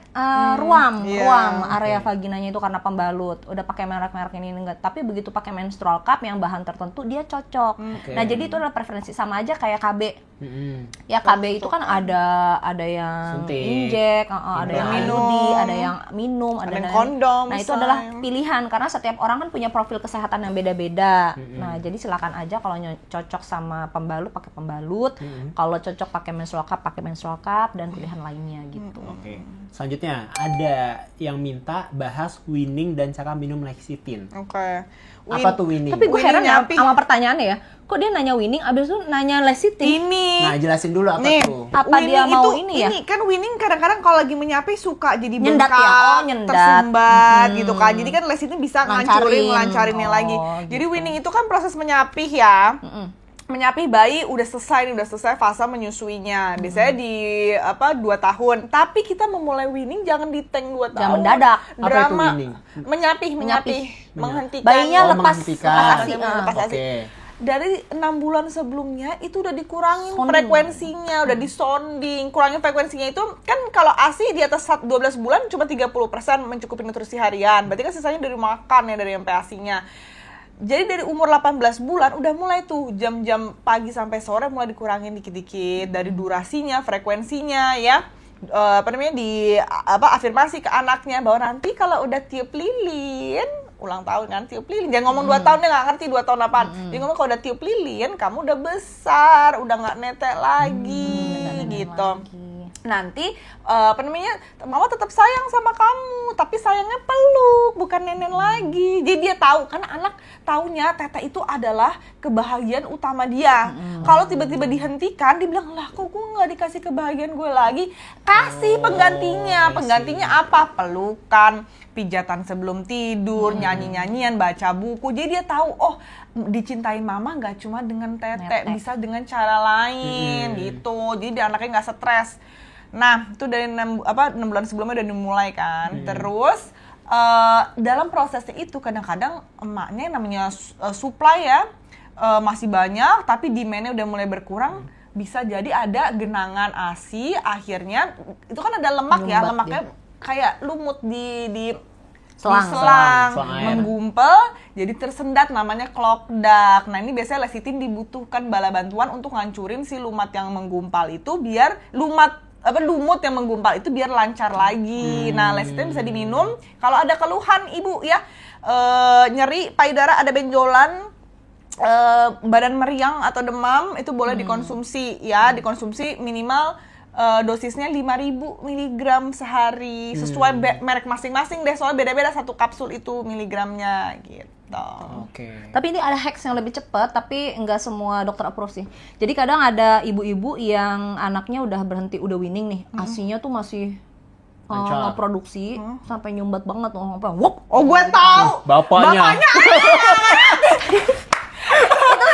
ruam Iya. area vaginanya itu karena pembalut. Udah pakai merek-merek ini enggak, tapi begitu pakai menstrual cup yang bahan tertentu dia cocok. Oke. Nah, jadi itu adalah preferensi, sama aja kayak KB. Mm-mm. Ya KB itu kan ada yang Suntik. injek, ada yang minum. IUD, ada yang minum, Ada yang kondom, Nah, itu say. adalah pilihan karena setiap orang kan punya profil kesehatan yang beda-beda. Nah, jadi silakan aja kalau cocok sama pembalut pakai pembalut, kalau cocok pakai menstrual cup dan pilihan lainnya gitu. Oke. Selanjutnya ada yang minta bahas winning dan cara minum lecithin. Oke. Apa tuh winning? Tapi gue Winning heran ya nyapi. sama pertanyaannya ya. Kok dia nanya winning, abis itu nanya lecithin? Ini. Nah, jelasin dulu apa Nih, tuh. Apa dia mau ini ya? Ini kan winning kadang-kadang kalau lagi menyapi suka jadi Nyendat bengkak, ya? Oh, nyendat. tersumbat gitu kan. Jadi kan les itu bisa Lancarin. ngelancarinnya Oh, lagi. gitu. Jadi winning itu kan proses menyapih ya. Menyapih bayi udah selesai fase menyusuinya. Biasanya di 2 tahun. Tapi kita memulai winning jangan di tank 2 tahun. Jangan mendadak. Apa itu Drama winning? menyapih, menghentikan. Bayinya lepas menghentikan. ASI. Lepas ASI. Oke. Dari 6 bulan sebelumnya itu udah dikurangin Sounding. frekuensinya, udah disonding. Kurangin frekuensinya itu kan kalau ASI di atas 12 bulan cuma 30% mencukupi nutrisi harian. Berarti kan sisanya dari makan ya, dari MPASI-nya. Jadi dari umur 18 bulan udah mulai tuh jam-jam pagi sampai sore mulai dikurangin dikit-dikit dari durasinya, frekuensinya ya. Afirmasi ke anaknya bahwa nanti kalau udah tiup lilin, ulang tahun kan tiup lilin, jangan ngomong 2 tahun, dia nggak ngerti 2 tahun apaan. Dia ngomong kalau udah tiup lilin kamu udah besar, udah nggak netek lagi gitu. Nanti mama tetap sayang sama kamu, tapi sayangnya peluk bukan nenek lagi. Jadi dia tahu, karena anak taunya tete itu adalah kebahagiaan utama dia. Kalau tiba-tiba dihentikan, dia bilang, lah kok gue nggak dikasih kebahagiaan gue lagi. Kasih penggantinya. Penggantinya apa? Pelukan, pijatan sebelum tidur, nyanyi-nyanyian, baca buku. Jadi dia tahu, oh dicintai mama nggak cuma dengan tete, bisa dengan cara lain gitu. Jadi dia anaknya nggak stres. Nah, itu dari 6 bulan sebelumnya udah dimulai kan. Terus dalam prosesnya itu kadang-kadang emaknya namanya supply ya masih banyak, tapi demand-nya udah mulai berkurang. Bisa jadi ada genangan ASI, akhirnya itu kan ada lemak ya, lemaknya kayak lumut di selang air. menggumpal, jadi tersendat, namanya clog duct. Nah ini biasanya lecithin dibutuhkan bala bantuan untuk ngancurin si lumat yang menggumpal itu biar lumut yang menggumpal itu biar lancar lagi. Nah lecithin bisa diminum kalau ada keluhan ibu ya, nyeri payudara, ada benjolan, badan meriang atau demam, itu boleh dikonsumsi ya, dikonsumsi minimal dosisnya 5.000 mg sehari, sesuai merek masing-masing deh, soalnya beda-beda satu kapsul itu miligramnya gitu. Oke. Tapi ini ada hacks yang lebih cepat, tapi nggak semua dokter approve sih. Jadi kadang ada ibu-ibu yang anaknya udah berhenti, udah winning nih, ASI-nya tuh masih ngeproduksi sampai nyumbat banget sampai wop. Oh, gue tahu. Bapaknya.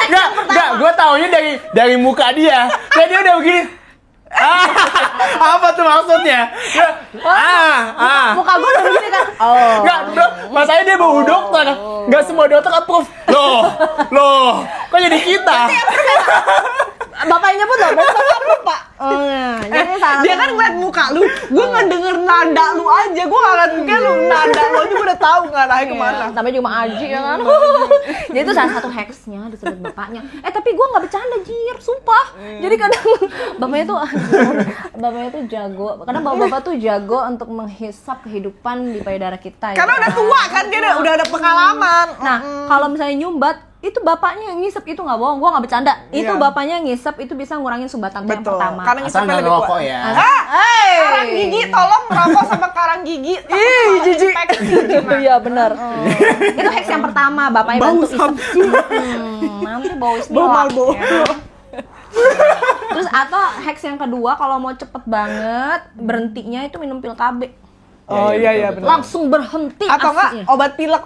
Enggak, gue taunya dari muka dia. Kayak dia udah begini. Apa tuh maksudnya? Muka gue udah begini kan. Enggak, masanya dia bawa dokter. Enggak semua dokter approve. Loh, kok jadi kita? Bapaknya nyebut loh, bapaknya lupa. Jadi salah. Dia kan ngeliat muka lu, gue ngedenger nada lu aja, gue gak akan mungkin lu nada lu aja gue udah tahu ngarahnya kemana. Namanya cuma Aji ya kan. Jadi itu salah satu hacksnya disebut bapaknya. Tapi gue nggak bercanda Jir, sumpah. Jadi kadang bapaknya tuh jago. Karena bapak tuh jago untuk menghisap kehidupan di payudara kita. Karena udah tua kan, dia udah ada pengalaman. Nah, kalau misalnya nyumbat, itu bapaknya yang ngisep, itu nggak bohong, gue nggak bercanda. Itu bapaknya yang ngisep, itu bisa ngurangin sumbatan yang pertama. Karena asal nggak ngerokok ya. Karang gigi, tolong merokok sama karang gigi. Ih, jijik. Iya benar. Itu hacks yang pertama, bapaknya bantu isep. Nanti bau Malbo. Terus atau hacks yang kedua, kalau mau cepet banget berhentinya itu minum pil KB. Oh iya benar. Langsung berhenti Atau asinya. enggak obat pilek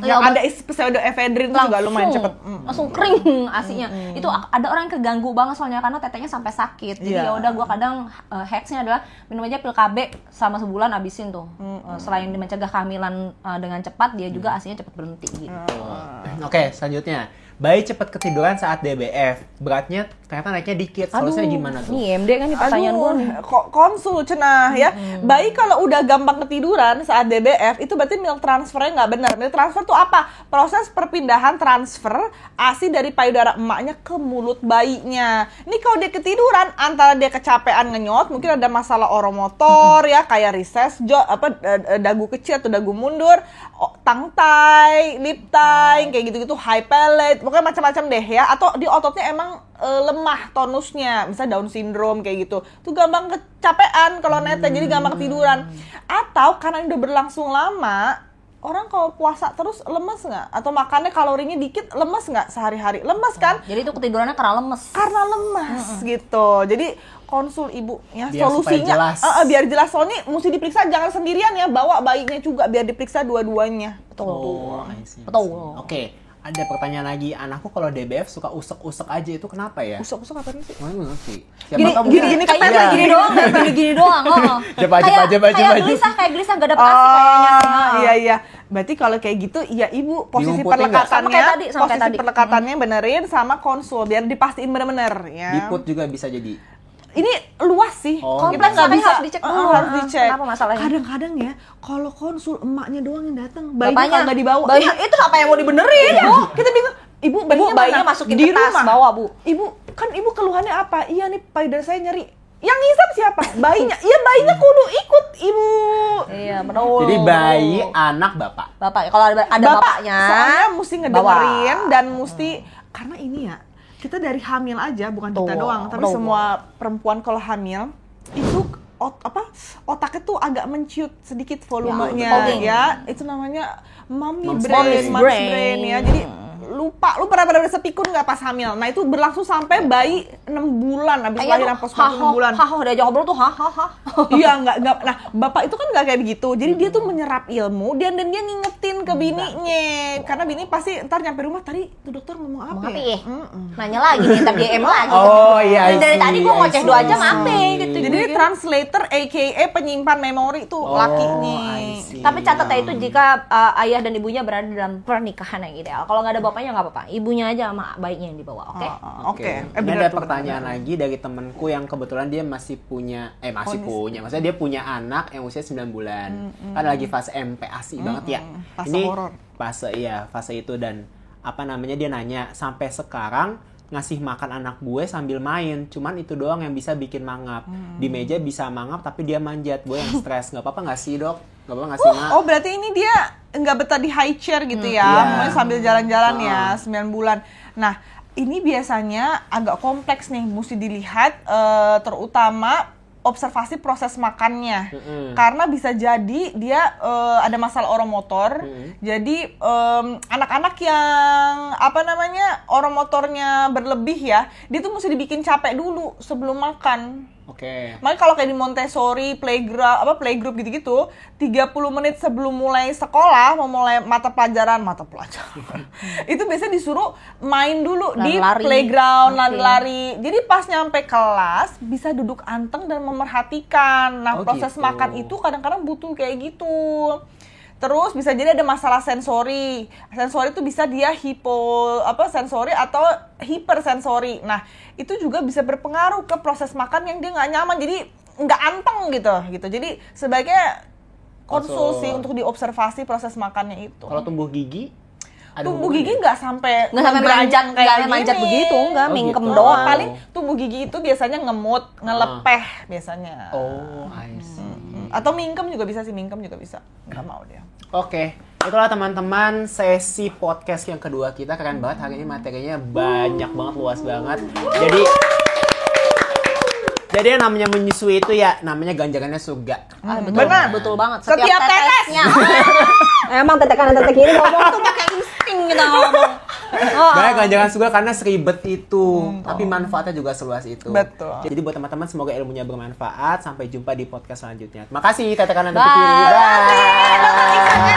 yang obat- ada pseudoephedrine itu juga lumayan cepet. Langsung kering asinya. Itu ada orang yang keganggu banget soalnya karena tetenya sampai sakit. Jadi ya udah gua kadang hacksnya adalah minum aja pil KB selama sebulan abisin tuh. Selain mencegah kehamilan dengan cepat, dia juga asinya cepat berhenti gitu. Oke, selanjutnya. Bayi cepat ketiduran saat DBF. Beratnya ternyata naiknya dikit. Solusinya gimana tuh? Nih MD kan nih pertanyaan gua nih. Konsul cenah ya. Bayi kalau udah gampang ketiduran saat DBF itu berarti milk transfernya nggak benar. Milk transfer tuh apa? Proses perpindahan transfer ASI dari payudara emaknya ke mulut bayinya. Ini kalau dia ketiduran, antara dia kecapean ngenyot, mungkin ada masalah oromotor ya, kayak recess jaw, dagu kecil atau dagu mundur, tongue tie, lip tie, kayak gitu-gitu, high palate, pokoknya macam-macam deh ya. Atau di ototnya emang lemah tonusnya, misalnya Down syndrome kayak gitu, tuh gampang kecapean kalau nete, jadi gampang ketiduran. Atau karena ini udah berlangsung lama, orang kalau puasa terus lemes nggak? Atau makannya kalorinya dikit, lemes nggak sehari-hari? Lemes kan? Jadi itu ketidurannya karena lemes. Karena lemas gitu. Jadi konsul ibu ya, Biar solusinya supaya jelas. biar jelas. Soalnya mesti diperiksa, jangan sendirian ya, bawa bayinya juga biar diperiksa dua-duanya. Betul. I see. Betul. Oke, ada pertanyaan lagi. Anakku kalau DBF suka usek-usek aja, itu kenapa ya? Usuk-usuk apa sih? Gue nggak ngerti. Gini Iya. kayaknya gini doang, gini doang. Coba. Kayak gelisah nggak dapet asi kayaknya sih. Iya. Berarti kalau kayak gitu, iya ibu posisi Diumputin nggak? Sama kayak tadi, sama kayak tadi. perlekatannya benerin sama konsul biar dipastiin bener-bener ya. Diput juga bisa jadi. Ini luas sih. Oh, Kompleks, Nggak makanya harus dicek dulu. harus dicek. Kenapa masalahnya? Kadang-kadang ya, kalau konsul emaknya doang yang datang, bayinya Bapaknya nggak dibawa. bayinya Iya. itu apa yang mau dibenerin? Iya, kita bingung. Ibu, bayinya mana? masukin Di ke tas, rumah. bawa, Bu. Ibu, kan ibu keluhannya apa? Iya nih, payudara saya nyeri. Yang ngisap siapa? Bayinya. Iya, bayinya kudu ikut, Ibu. Iya, betul. Jadi bayi, anak, bapak. Bapak, kalau ada Bapak, bapaknya, soalnya mesti ngedengerin bawa. dan mesti, karena ini ya, kita dari hamil aja, bukan kita Tuh, doang, tapi betul. semua perempuan kalau hamil itu otaknya tuh agak menciut sedikit volumenya fogging. ya, itu namanya mommy Mom's brain, brain. mom's brain ya. Jadi lupa, lu pernah sepikun nggak pas hamil? Nah itu berlangsung sampai bayi 6 bulan habis lahiran postpartum 6 bulan. Haho, dia ngobrol tuh hahaha. Iya, nggak. Nah, bapak itu kan nggak kayak begitu. Jadi dia tuh menyerap ilmu dan dia ngingetin ke bininya. Karena bini pasti ntar nyampe rumah, tadi tuh dokter ngomong apa Ngomong apa ya? ya? Nanya lagi nih, ntar DM lagi. Oh iya, Dan dari tadi gua ngoceh 2 jam apa gitu. Jadi dia translator aka penyimpan memori tuh lakinya. I see. Tapi catatnya itu jika ayah dan ibunya berada dalam pernikahan yang ideal. Kalau nggak ada bapaknya nggak apa-apa, ibunya aja sama bayinya yang dibawa, oke? Oke. Ini Bener ada tuh, pertanyaan lagi dari temenku yang kebetulan dia masih punya, maksudnya dia punya anak yang usia 9 bulan. Kan lagi fase MPASI banget ya. Fase Ini horor. fase itu. Dan apa namanya, dia nanya, sampai sekarang ngasih makan anak gue sambil main, cuman itu doang yang bisa bikin mangap. Di meja bisa mangap tapi dia manjat, gue yang stres. Nggak apa-apa nggak sih dok? Nggak apa-apa nggak sih mak? Oh berarti ini dia nggak betah di high chair gitu ya, Iya. mulai sambil jalan-jalan ya, 9 bulan. Nah ini biasanya agak kompleks nih, mesti dilihat terutama observasi proses makannya. Karena bisa jadi dia ada masalah oromotor. Jadi anak-anak yang oromotornya berlebih ya, dia tuh mesti dibikin capek dulu sebelum makan. Oke. Makanya kalau kayak di Montessori, playgroup gitu-gitu, 30 menit sebelum mulai sekolah, mau mulai mata pelajaran, itu biasanya disuruh main dulu di Lari-lari. playground, Oke. lari-lari. Jadi pas nyampe kelas, bisa duduk anteng dan memerhatikan. Nah, Oh, proses gitu. makan itu kadang-kadang butuh kayak gitu. Terus bisa jadi ada masalah sensori. Sensori itu bisa dia sensori atau hipersensori. Nah, itu juga bisa berpengaruh ke proses makan yang dia nggak nyaman. Jadi nggak anteng gitu. Jadi sebaiknya konsul sih untuk diobservasi proses makannya itu. Kalau tumbuh gigi? Ada Tumbuh hubungannya? gigi nggak sampai Nggak sampai beranjak kayak manjat gini. begitu, enggak, Oh, mingkem gitu. doang. Paling tumbuh gigi itu biasanya ngemut, ngelepeh biasanya. Oh, I see. Atau mingkem juga bisa. Nggak mau dia. Oke, itulah teman-teman sesi podcast yang kedua kita. Keren banget hari ini, materinya banyak banget, luas banget. Jadi yang namanya menyusui itu ya namanya ganjarannya surga. Betul, Benar. betul banget. Setiap tetesnya. Emang tetek kanan tetek kiri ngomong tuh pakai insting kita ngomong. Banyak ganjaran surga karena seribet itu, tapi manfaatnya juga seluas itu. Betul. Jadi buat teman-teman semoga ilmunya bermanfaat. Sampai jumpa di podcast selanjutnya. Makasih tetek kanan Bye. tetek kiri. Bye.